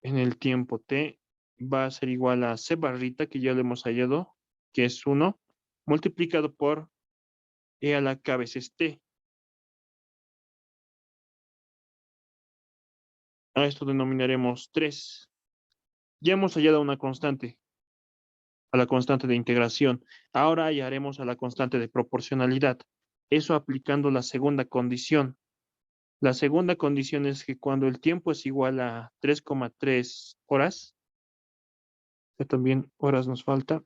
en el tiempo T va a ser igual a C barrita, que ya lo hemos hallado, que es 1, multiplicado por E a la K veces T. A esto denominaremos 3. Ya hemos hallado una constante, a la constante de integración. Ahora hallaremos a la constante de proporcionalidad. Eso aplicando la segunda condición. La segunda condición es que cuando el tiempo es igual a 3,3 horas, que también horas nos falta,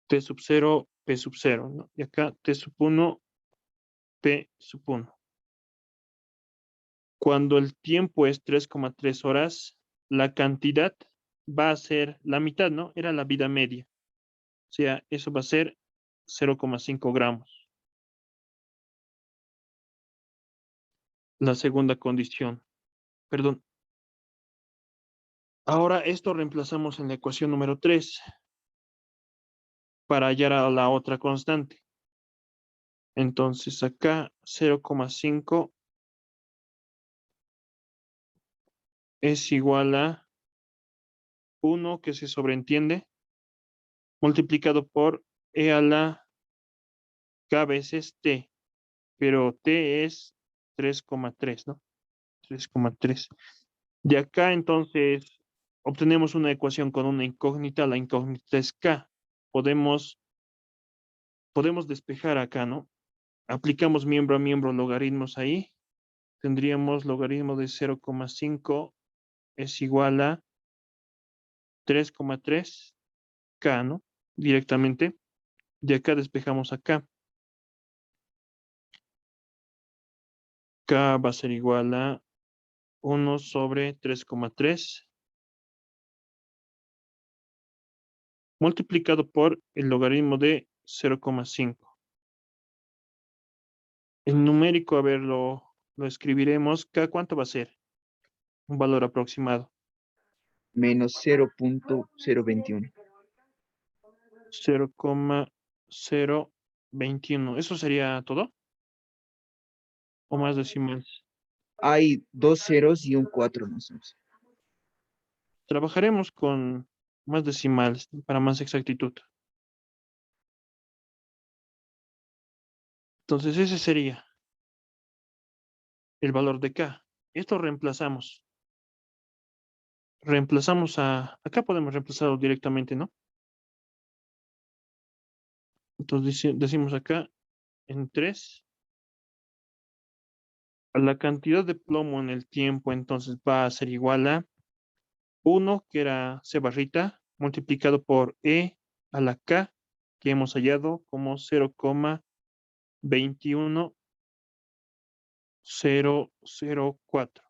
T sub 0, P sub 0, ¿no? Y acá T sub 1, P sub 1. Cuando el tiempo es 3,3 horas, la cantidad va a ser la mitad, ¿no? Era la vida media. O sea, eso va a ser 0,5 gramos. La segunda condición. Perdón. Ahora esto reemplazamos en la ecuación número 3 para hallar a la otra constante. Entonces acá 0,5 es igual a 1, que se sobreentiende, multiplicado por E a la K veces T, pero T es 3,3, ¿no? 3,3. De acá entonces obtenemos una ecuación con una incógnita, la incógnita es K. Podemos despejar acá, ¿no? Aplicamos miembro a miembro logaritmos ahí. Tendríamos logaritmo de 0,5 es igual a 3,3 K, ¿no? Directamente. De acá despejamos acá. K va a ser igual a 1 sobre 3,3 multiplicado por el logaritmo de 0,5. El numérico, a ver, lo escribiremos. K, ¿cuánto va a ser? Un valor aproximado. Menos 0,021. 0,021. ¿Eso sería todo? ¿O más decimales? Hay 2 ceros y un 4 más o menos. Trabajaremos con más decimales para más exactitud. Entonces ese sería el valor de K. Esto reemplazamos reemplazamos acá podemos reemplazarlo directamente, ¿no? Entonces decimos acá en 3, la cantidad de plomo en el tiempo entonces va a ser igual a 1, que era C barrita, multiplicado por E a la K, que hemos hallado como 0,21004.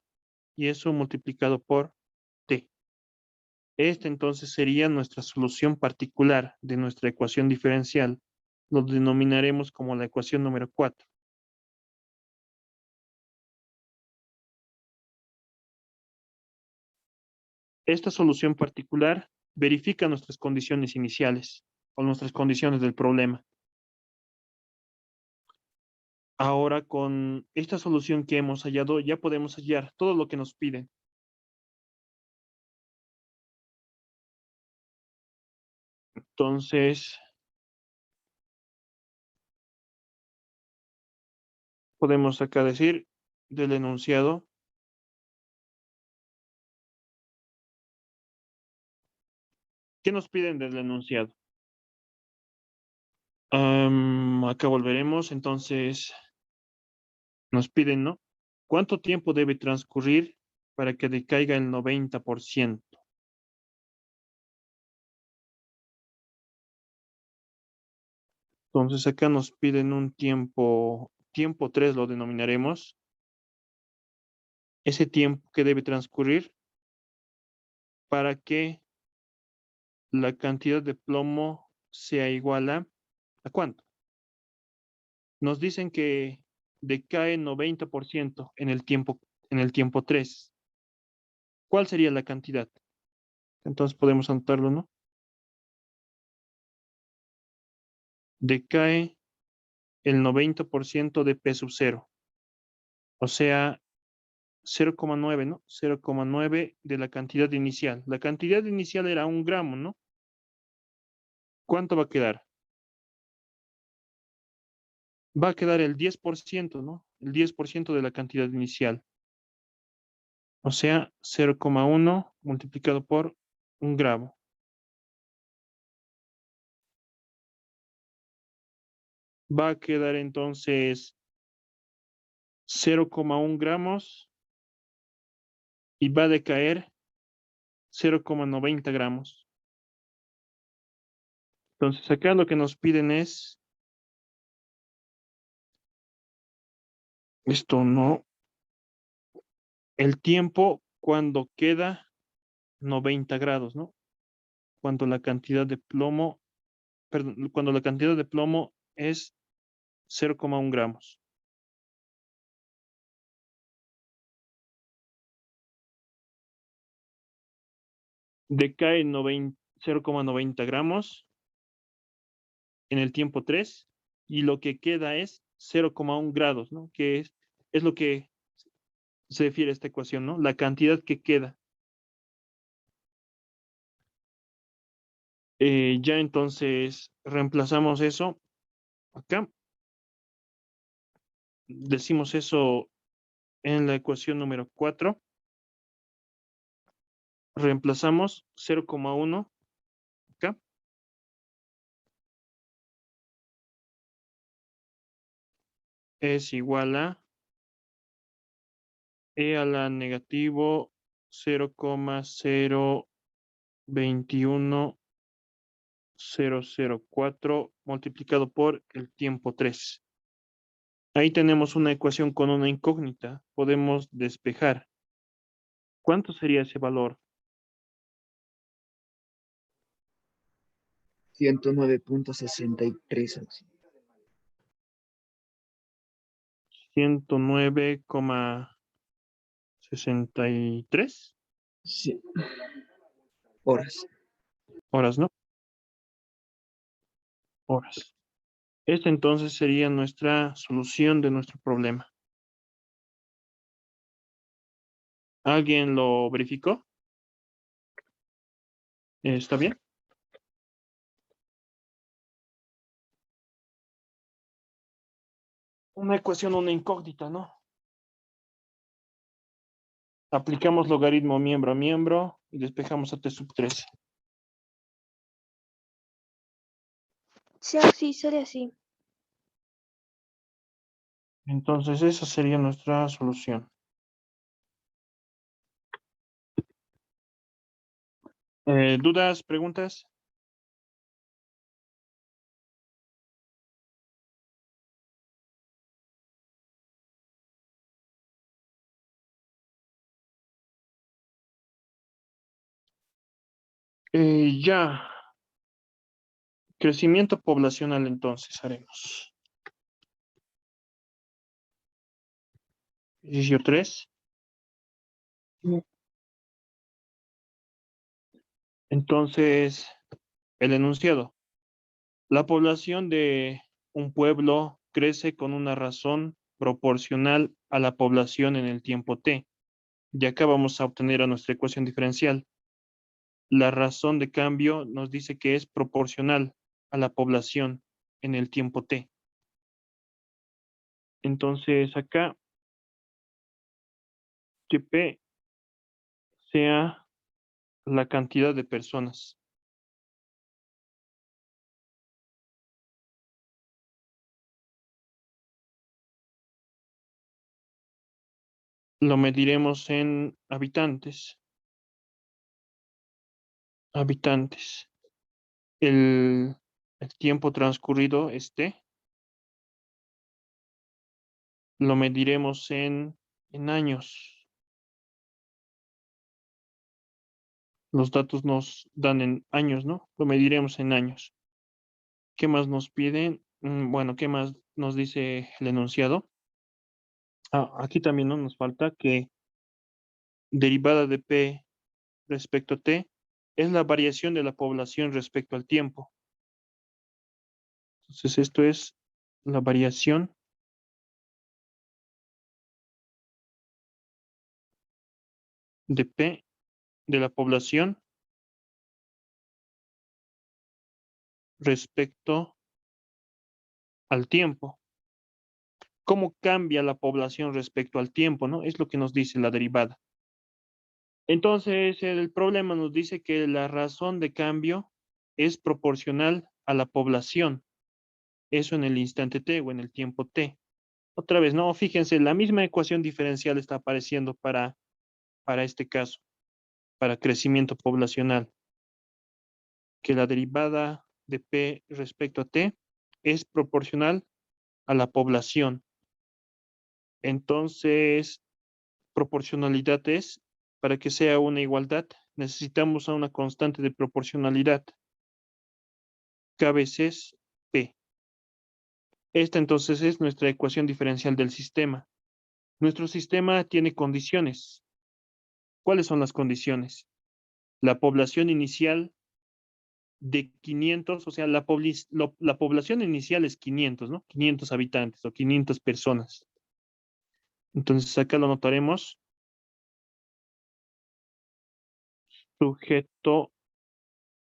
Y eso multiplicado por T. Esta entonces sería nuestra solución particular de nuestra ecuación diferencial. Lo denominaremos como la ecuación número 4. Esta solución particular verifica nuestras condiciones iniciales o nuestras condiciones del problema. Ahora con esta solución que hemos hallado ya podemos hallar todo lo que nos piden. Entonces, podemos acá decir del enunciado. ¿Qué nos piden del enunciado? Acá volveremos. Entonces, nos piden, ¿no? ¿Cuánto tiempo debe transcurrir para que decaiga el 90%? Entonces, acá nos piden un tiempo 3 lo denominaremos. Ese tiempo que debe transcurrir para que la cantidad de plomo sea igual ¿a cuánto? Nos dicen que decae 90% en el tiempo 3. ¿Cuál sería la cantidad? Entonces podemos anotarlo, ¿no? Decae el 90% de P sub 0. O sea, 0,9, ¿no? 0,9 de la cantidad inicial. La cantidad inicial era 1 gramo, ¿no? ¿Cuánto va a quedar? Va a quedar el 10%, ¿no? El 10% de la cantidad inicial. O sea, 0,1 multiplicado por 1 gramo. Va a quedar entonces 0,1 gramos y va a decaer 0,90 gramos. Entonces acá lo que nos piden es esto, ¿no? El tiempo cuando queda 90 grados, ¿no? Cuando la cantidad de plomo, perdón, cuando la cantidad de plomo es 0,1 gramos. Decae 0,90 gramos en el tiempo 3 y lo que queda es 0,1 grados, ¿no? Que es lo que se refiere a esta ecuación, ¿no? La cantidad que queda. Ya entonces reemplazamos eso acá. Decimos eso en la ecuación número 4. Reemplazamos 0,1 acá. Es igual a E a la negativo 0,021004 multiplicado por el tiempo 3. Ahí tenemos una ecuación con una incógnita. Podemos despejar. ¿Cuánto sería ese valor? 109,63. 109,63 Sí, horas. horas, ¿no? Horas. Esta entonces sería nuestra solución de nuestro problema. ¿Alguien lo verificó? ¿Está bien? Una ecuación, una incógnita, ¿no? Aplicamos logaritmo miembro a miembro y despejamos a T sub 3. Sí, sale así. Entonces esa sería nuestra solución. ¿Dudas, preguntas? Ya. Crecimiento poblacional entonces haremos. Ejercicio 3. Entonces, el enunciado. La población de un pueblo crece con una razón proporcional a la población en el tiempo t. Y acá vamos a obtener a nuestra ecuación diferencial. La razón de cambio nos dice que es proporcional a la población en el tiempo t. Entonces acá, que P sea la cantidad de personas. Lo mediremos en habitantes. Habitantes. El tiempo transcurrido es t. Lo mediremos en años. Los datos nos dan en años, ¿no? Lo mediremos en años. ¿Qué más nos piden? Bueno, ¿qué más nos dice el enunciado? Aquí también no nos falta que derivada de P respecto a T es la variación de la población respecto al tiempo. Entonces esto es la variación de P de la población respecto al tiempo. ¿Cómo cambia la población respecto al tiempo, no? Es lo que nos dice la derivada. Entonces, el problema nos dice que la razón de cambio es proporcional a la población. Eso en el instante t o en el tiempo t. Otra vez, no, fíjense, la misma ecuación diferencial está apareciendo para este caso, para crecimiento poblacional, que la derivada de p respecto a t es proporcional a la población. Entonces, proporcionalidad es, para que sea una igualdad, necesitamos a una constante de proporcionalidad, k veces p. Esta entonces es nuestra ecuación diferencial del sistema. Nuestro sistema tiene condiciones. ¿Cuáles son las condiciones? La población inicial de 500, o sea, la población inicial es 500, ¿no? 500 habitantes o 500 personas. Entonces acá lo notaremos. Sujeto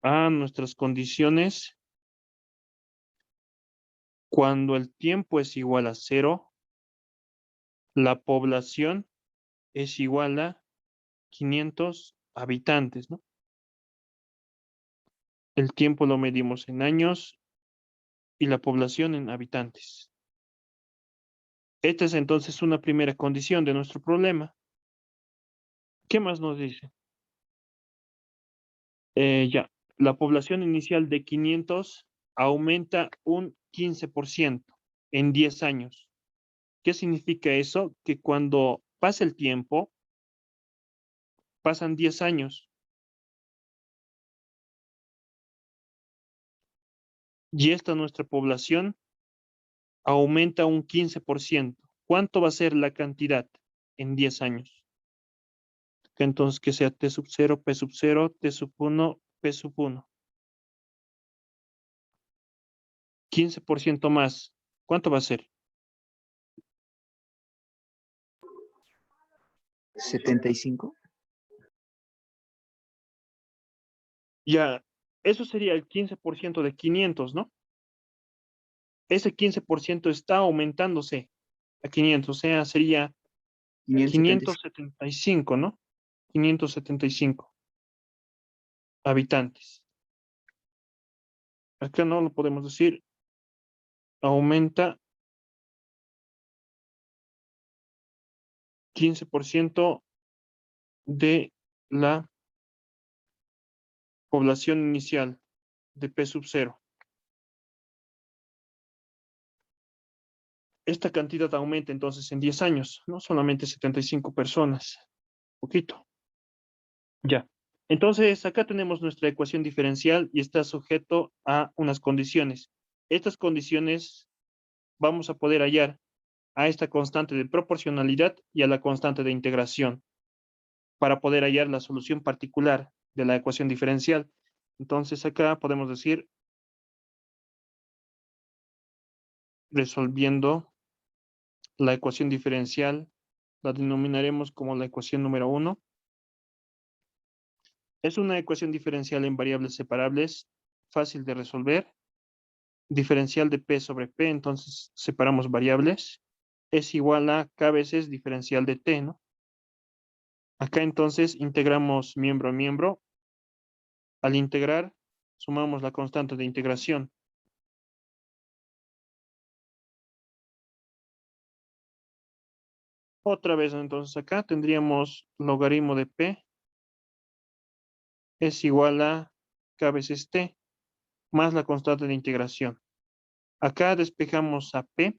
a nuestras condiciones. Cuando el tiempo es igual a 0, la población es igual a 500 habitantes, ¿no? El tiempo lo medimos en años y la población en habitantes. Esta es entonces una primera condición de nuestro problema. ¿Qué más nos dice? Ya, la población inicial de 500 aumenta un 15% en 10 años. ¿Qué significa eso? Que cuando pasa el tiempo, pasan 10 años. Y esta nuestra población aumenta un 15%. ¿Cuánto va a ser la cantidad en 10 años? Que entonces que sea T sub 0, P sub 0, T sub 1, P sub 1. 15% más. ¿Cuánto va a ser? 75. Ya, eso sería el 15% de 500, ¿no? Ese 15% está aumentándose a 500, o sea, sería 575. 575, ¿no? 575. habitantes. Acá no lo podemos decir. Aumenta 15% de la población inicial de P sub 0. Esta cantidad aumenta entonces en 10 años, no solamente 75 personas, poquito. Ya. Entonces, acá tenemos nuestra ecuación diferencial y está sujeto a unas condiciones. Estas condiciones vamos a poder hallar a esta constante de proporcionalidad y a la constante de integración para poder hallar la solución particular de la ecuación diferencial. Entonces, acá podemos decir, resolviendo la ecuación diferencial, la denominaremos como la ecuación número 1. Es una ecuación diferencial en variables separables, fácil de resolver. Diferencial de P sobre P, entonces separamos variables. Es igual a K veces diferencial de T, ¿no? Acá entonces integramos miembro a miembro. Al integrar, sumamos la constante de integración. Otra vez entonces acá tendríamos logaritmo de P es igual a K veces T más la constante de integración. Acá despejamos a P.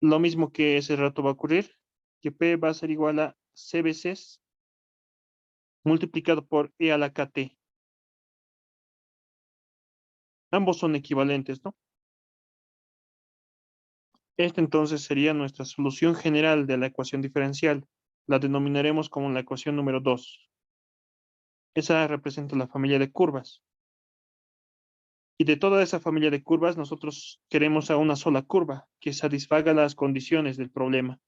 Lo mismo que ese rato va a ocurrir, que P va a ser igual a C veces multiplicado por E a la KT. Ambos son equivalentes, ¿no? Esta entonces sería nuestra solución general de la ecuación diferencial. La denominaremos como la ecuación número 2. Esa representa la familia de curvas. Y de toda esa familia de curvas, nosotros queremos a una sola curva que satisfaga las condiciones del problema.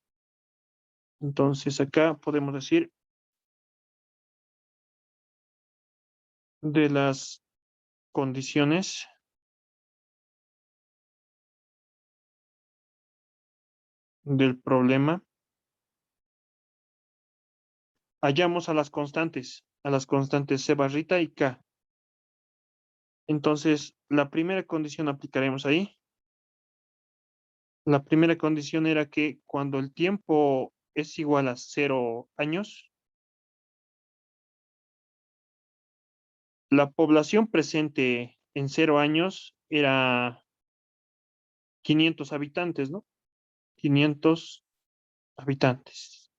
Entonces acá podemos decir de las condiciones del problema, hallamos a las constantes C barrita y K. Entonces, la primera condición aplicaremos ahí. La primera condición era que cuando el tiempo es igual a 0 años, la población presente en 0 años era 500 habitantes, ¿no? 500 habitantes.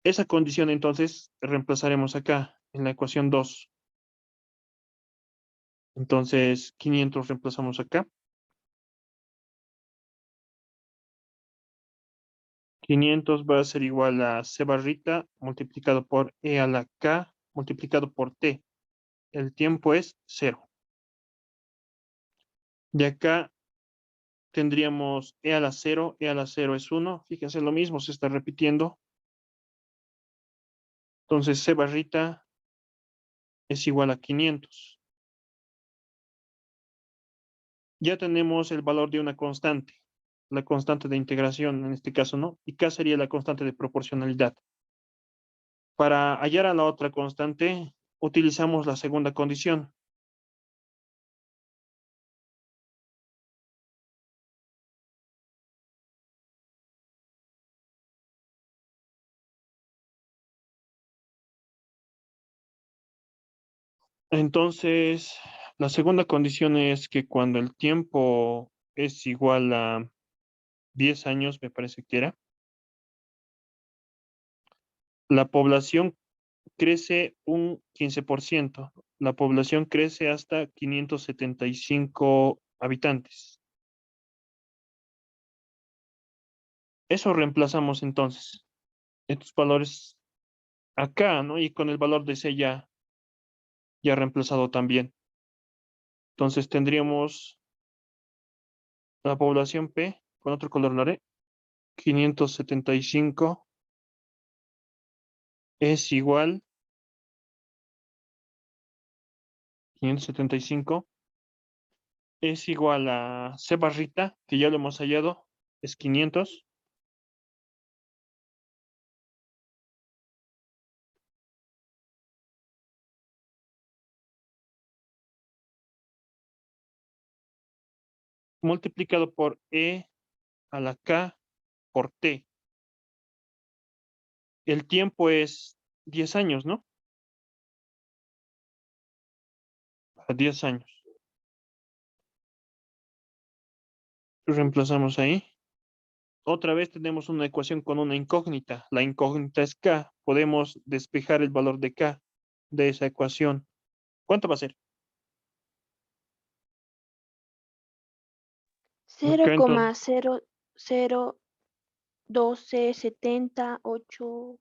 Esa condición entonces reemplazaremos acá en la ecuación 2. Entonces, 500 reemplazamos acá. 500 va a ser igual a C barrita multiplicado por E a la K multiplicado por T. El tiempo es 0. De acá tendríamos E a la 0. E a la 0 es 1. Fíjense, lo mismo se está repitiendo. Entonces, C barrita es igual a 500. Ya tenemos el valor de una constante. La constante de integración, en este caso, ¿no? Y K sería la constante de proporcionalidad. Para hallar a la otra constante, utilizamos la segunda condición. Entonces, la segunda condición es que cuando el tiempo es igual a 10 años, me parece que era, la población crece un 15%. La población crece hasta 575 habitantes. Eso reemplazamos entonces. Estos valores acá, ¿no? Y con el valor de C ya reemplazado también. Entonces tendríamos la población P, con otro color lo haré, 575 es igual 575 es igual a C barrita, que ya lo hemos hallado, es 500. multiplicado por E a la K por T. El tiempo es 10 años, ¿no? A 10 años. Reemplazamos ahí. Otra vez tenemos una ecuación con una incógnita. La incógnita es K. Podemos despejar el valor de K de esa ecuación. ¿Cuánto va a ser? Cero Acá coma entonces, cero cero 12 78.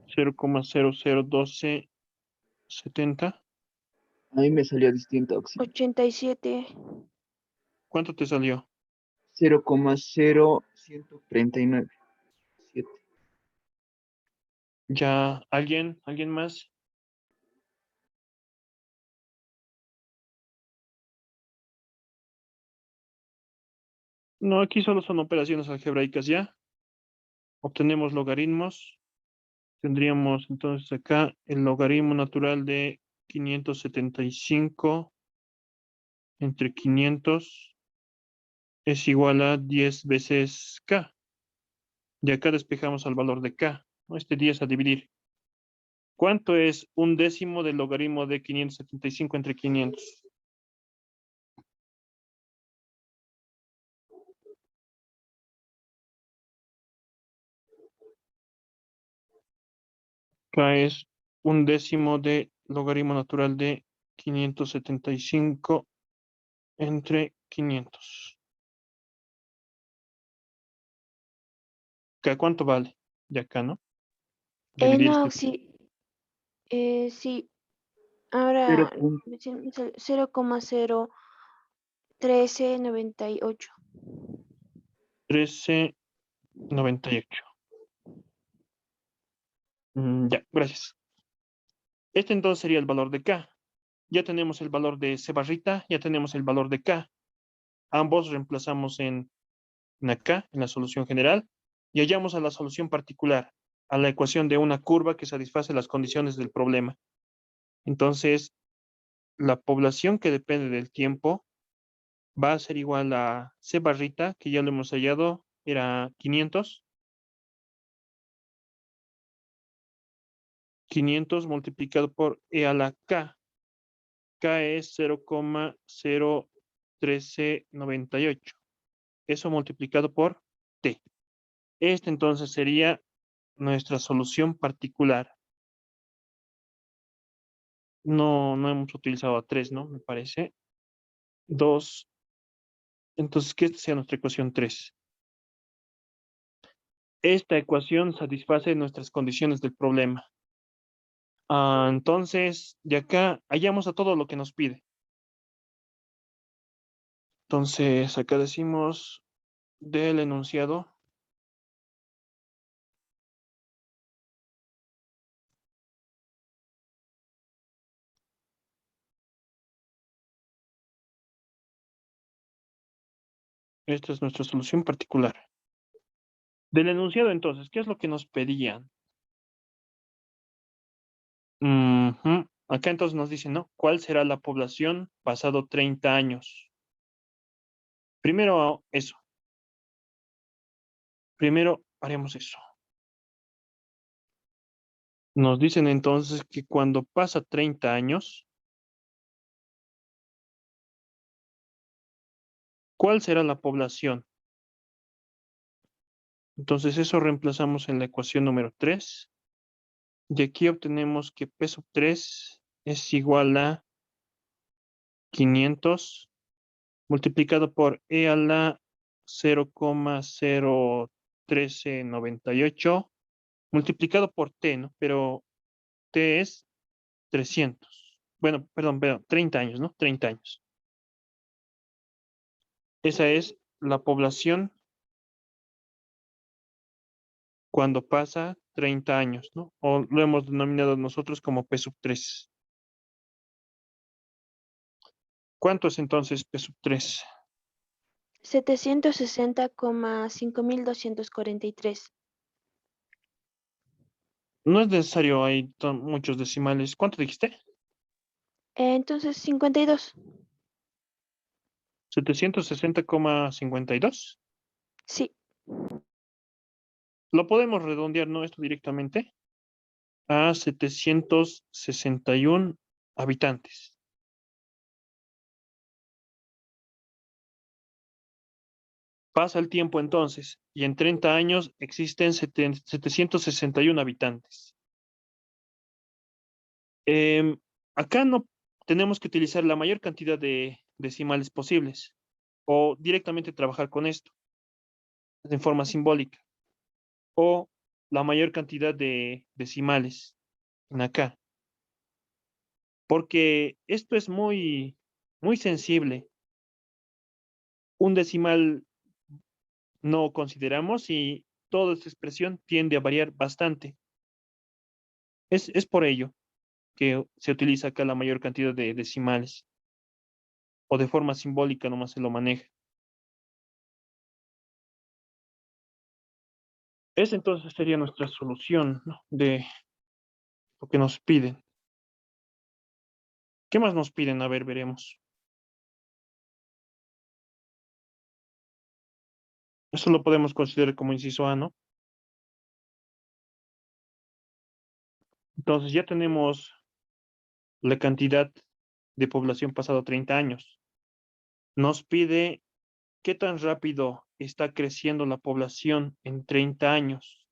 0,001270. A mí me salió distinta opción. 87. ¿Cuánto te salió? 0,0139. 7. ¿Ya alguien más? No, aquí solo son operaciones algebraicas, ¿ya? Obtenemos logaritmos. Tendríamos entonces acá el logaritmo natural de 575 entre 500 es igual a 10 veces K. Y acá despejamos al valor de K, ¿no? Este 10 a dividir. ¿Cuánto es un décimo del logaritmo de 575 entre 500? K es un décimo de logaritmo natural de 575 entre 500. ¿K cuánto vale? De acá, ¿no? Dividir No, este. sí. Sí. 0. Ahora me sale 0,01398. 1398. Ya, gracias. Este entonces sería el valor de K. Ya tenemos el valor de C barrita, ya tenemos el valor de K. Ambos reemplazamos en acá, en la solución general, y hallamos a la solución particular, a la ecuación de una curva que satisface las condiciones del problema. Entonces, la población que depende del tiempo va a ser igual a C barrita, que ya lo hemos hallado, era 500. 500 multiplicado por E a la K. K es 0,01398. Eso multiplicado por T. Este entonces sería nuestra solución particular. No hemos utilizado a 3, ¿no? Me parece. 2. Entonces, que esta sea nuestra ecuación 3. Esta ecuación satisface nuestras condiciones del problema. Entonces, de acá hallamos a todo lo que nos pide. Entonces, acá decimos del enunciado. Esta es nuestra solución particular. Del enunciado, entonces, ¿qué es lo que nos pedían? Acá entonces nos dicen, ¿no? ¿Cuál será la población pasado 30 años? Primero eso. Primero haremos eso. Nos dicen entonces que cuando pasa 30 años, ¿cuál será la población? Entonces eso reemplazamos en la ecuación número 3. Y aquí obtenemos que P sub 3 es igual a 500 multiplicado por E a la 0,01398 multiplicado por T, ¿no? Pero T es 300. Bueno, perdón, 30 años, ¿no? 30 años. Esa es la población cuando pasa 30 años, ¿no? O lo hemos denominado nosotros como P sub 3. ¿Cuánto es entonces P sub 3? 760,5243. No es necesario, hay muchos decimales. ¿Cuánto dijiste? Entonces 52. 760,52. Sí. Lo podemos redondear, ¿no? Esto directamente a 761 habitantes. Pasa el tiempo entonces, y en 30 años existen 761 habitantes. Acá no tenemos que utilizar la mayor cantidad de decimales posibles, o directamente trabajar con esto en forma simbólica, o la mayor cantidad de decimales en acá, porque esto es muy sensible. Un decimal no consideramos y toda esta expresión tiende a variar bastante. Es por ello que se utiliza acá la mayor cantidad de decimales, o de forma simbólica nomás se lo maneja. Esa entonces sería nuestra solución, ¿no? De lo que nos piden. ¿Qué más nos piden? A ver, veremos. Eso lo podemos considerar como inciso A, ¿no? Entonces ya tenemos la cantidad de población pasado 30 años. Nos pide qué tan rápido está creciendo la población en 30 años.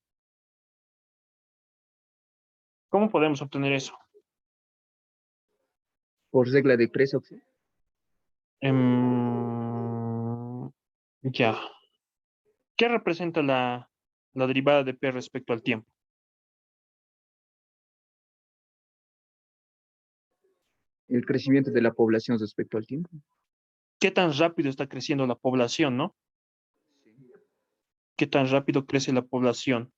¿Cómo podemos obtener eso? Por regla de tres opciones. Ya. ¿Qué representa la derivada de P respecto al tiempo? El crecimiento de la población respecto al tiempo. ¿Qué tan rápido está creciendo la población, no? ¿Qué tan rápido crece la población?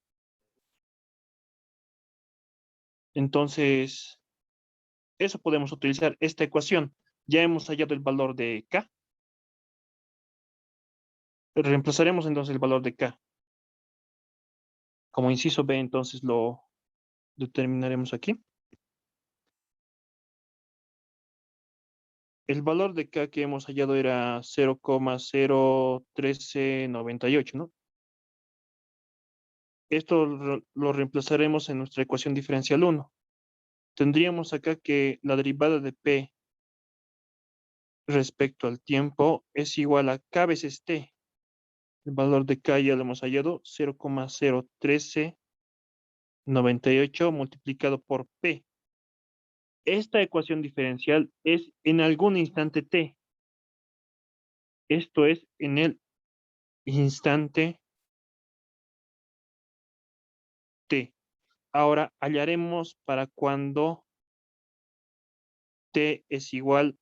Entonces, eso podemos utilizar esta ecuación. Ya hemos hallado el valor de K. Reemplazaremos entonces el valor de K. Como inciso B, entonces lo determinaremos aquí. El valor de K que hemos hallado era 0,01398, ¿no? Esto lo reemplazaremos en nuestra ecuación diferencial 1. Tendríamos acá que la derivada de P respecto al tiempo es igual a K veces T. El valor de K ya lo hemos hallado, 0,01398 multiplicado por P. Esta ecuación diferencial es en algún instante T. Esto es en el instante T. Ahora hallaremos para cuando T es igual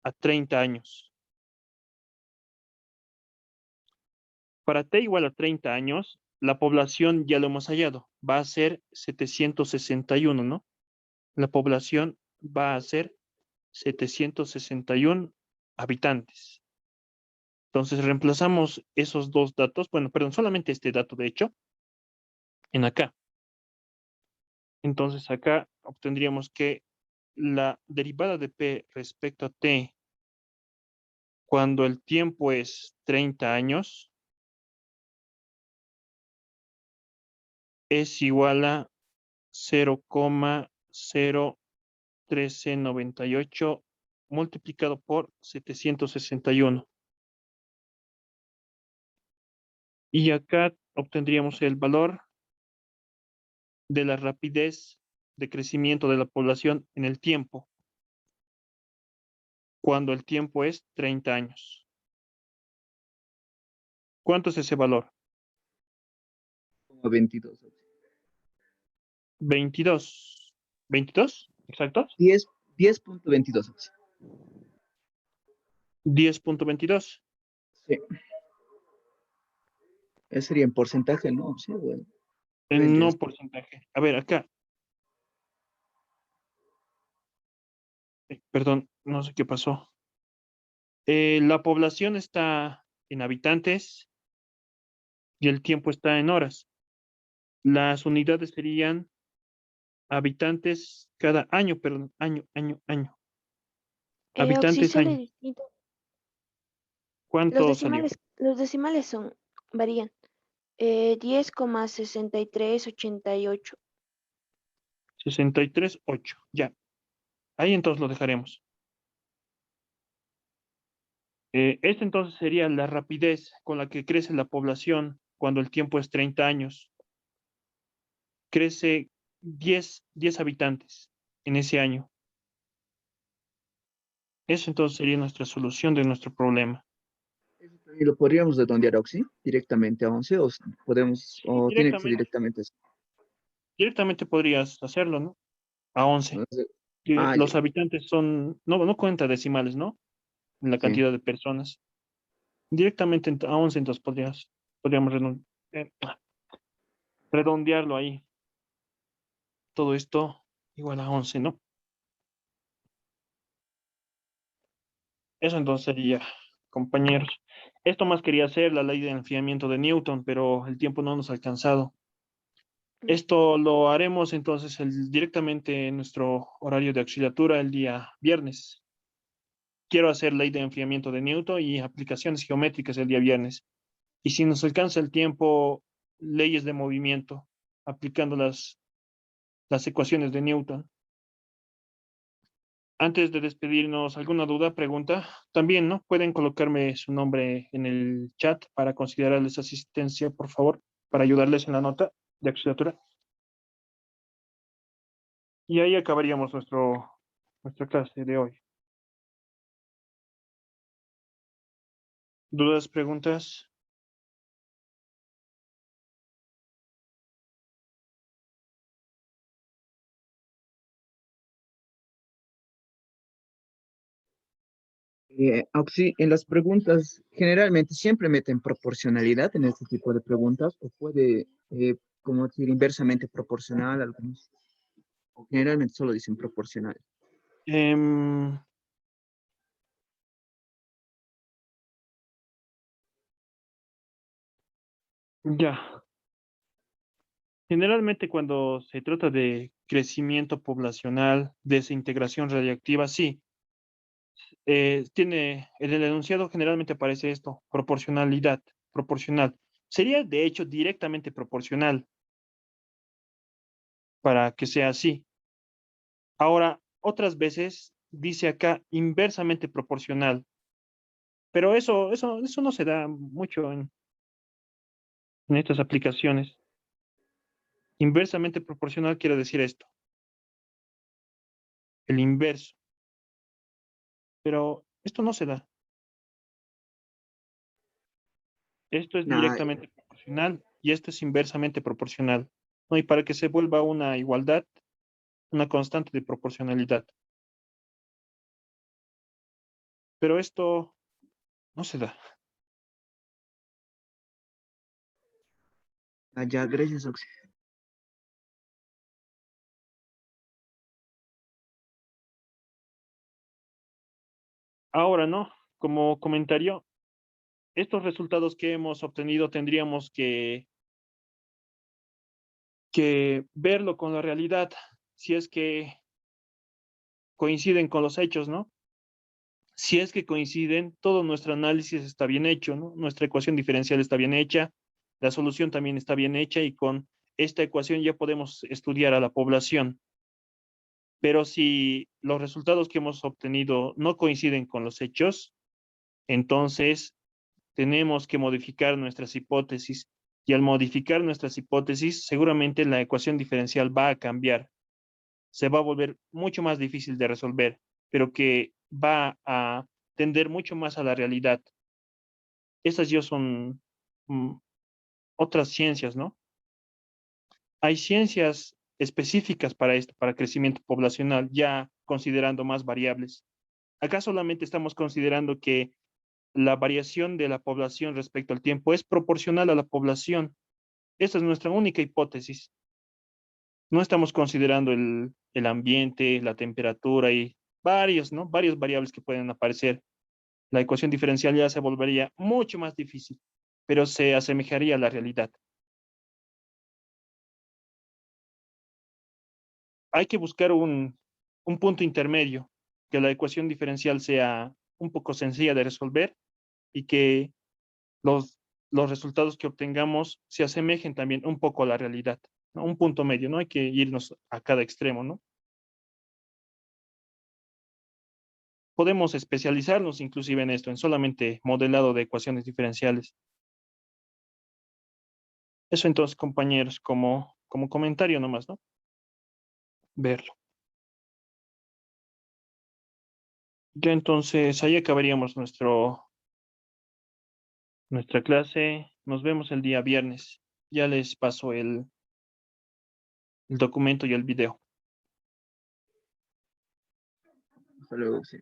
a 30 años. Para T igual a 30 años, la población ya lo hemos hallado. Va a ser 761, ¿no? La población va a ser 761 habitantes. Entonces reemplazamos esos dos datos, bueno, perdón, solamente este dato de hecho, en acá. Entonces acá obtendríamos que la derivada de P respecto a T cuando el tiempo es 30 años es igual a 0,01398 multiplicado por 761. Y acá obtendríamos el valor de la rapidez de crecimiento de la población en el tiempo, cuando el tiempo es 30 años. ¿Cuánto es ese valor? 22. 22. ¿22? ¿Exactos? 10.22. 10,22. Sí. Ese sería en porcentaje, ¿no? Sí, bueno. En no porcentaje. A ver, acá. Perdón, no sé qué pasó. La población está en habitantes y el tiempo está en horas. Las unidades serían habitantes cada año, perdón, año. Oxy Habitantes sale hay. distinto. ¿Cuánto salió? Los decimales varían. 10,6388. 63,8. Ya. Ahí entonces lo dejaremos. Esta entonces sería la rapidez con la que crece la población cuando el tiempo es 30 años. Crece 10 habitantes en ese año. Eso entonces sería nuestra solución de nuestro problema. ¿Y lo podríamos redondear a Oxy directamente a 11 o podemos, Sí, o tiene que ser directamente eso? directamente podrías hacerlo, ¿no? A 11. Que Ah, ya, los habitantes son, no cuenta decimales, ¿no? En la sí. cantidad de personas. Directamente a 11 entonces podríamos redondearlo ahí. Todo esto igual a 11, ¿no? Eso entonces sería, compañeros. Esto más quería hacer la ley de enfriamiento de Newton, pero el tiempo no nos ha alcanzado. Mm. Esto lo haremos entonces directamente en nuestro horario de auxiliatura el día viernes. Quiero hacer ley de enfriamiento de Newton y aplicaciones geométricas el día viernes. Y si nos alcanza el tiempo, leyes de movimiento, aplicando las ecuaciones de Newton. Antes de despedirnos, ¿alguna duda, pregunta? También, ¿no? Pueden colocarme su nombre en el chat para considerarles asistencia, por favor, para ayudarles en la nota de auxiliatura. Y ahí acabaríamos nuestra clase de hoy. ¿Dudas, preguntas? Oxy, en las preguntas, generalmente siempre meten proporcionalidad en este tipo de preguntas, o puede, como decir, inversamente proporcional, algunos, o generalmente solo dicen proporcional. Em, ya. Generalmente cuando se trata de crecimiento poblacional, desintegración radiactiva, sí, en el enunciado generalmente aparece esto, proporcionalidad, proporcional. Sería de hecho directamente proporcional para que sea así. Ahora, otras veces dice acá inversamente proporcional, pero eso no se da mucho en estas aplicaciones. Inversamente proporcional quiere decir esto, el inverso, pero esto no se da. Esto es Nah, directamente proporcional y esto es inversamente proporcional, ¿no? Y para que se vuelva una igualdad, una constante de proporcionalidad. Pero esto no se da. ya, gracias, Oxy. Ahora, ¿no? Como comentario, estos resultados que hemos obtenido tendríamos que verlo con la realidad, si es que coinciden con los hechos, ¿no? Si es que coinciden, todo nuestro análisis está bien hecho, ¿no? Nuestra ecuación diferencial está bien hecha, la solución también está bien hecha y con esta ecuación ya podemos estudiar a la población. Pero si los resultados que hemos obtenido no coinciden con los hechos, entonces tenemos que modificar nuestras hipótesis y al modificar nuestras hipótesis, seguramente la ecuación diferencial va a cambiar, se va a volver mucho más difícil de resolver, pero que va a tender mucho más a la realidad. Estas ya son mm, otras ciencias, ¿no? Hay ciencias específicas para esto, para crecimiento poblacional, ya considerando más variables. Acá solamente estamos considerando que la variación de la población respecto al tiempo es proporcional a la población. Esa es nuestra única hipótesis. No estamos considerando el ambiente, la temperatura y varios, ¿no? Varias variables que pueden aparecer. La ecuación diferencial ya se volvería mucho más difícil, pero se asemejaría a la realidad. Hay que buscar un punto intermedio que la ecuación diferencial sea un poco sencilla de resolver y que los resultados que obtengamos se asemejen también un poco a la realidad, ¿no? Un punto medio, no hay que irnos a cada extremo, ¿no? Podemos especializarnos inclusive en esto, en solamente modelado de ecuaciones diferenciales. Eso entonces, compañeros, como comentario nomás, ¿no? Verlo. Ya entonces, ahí acabaríamos nuestra clase. Nos vemos el día viernes. Ya les paso el documento y el video. Hasta luego, sí.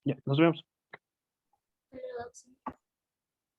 Ya, nos vemos.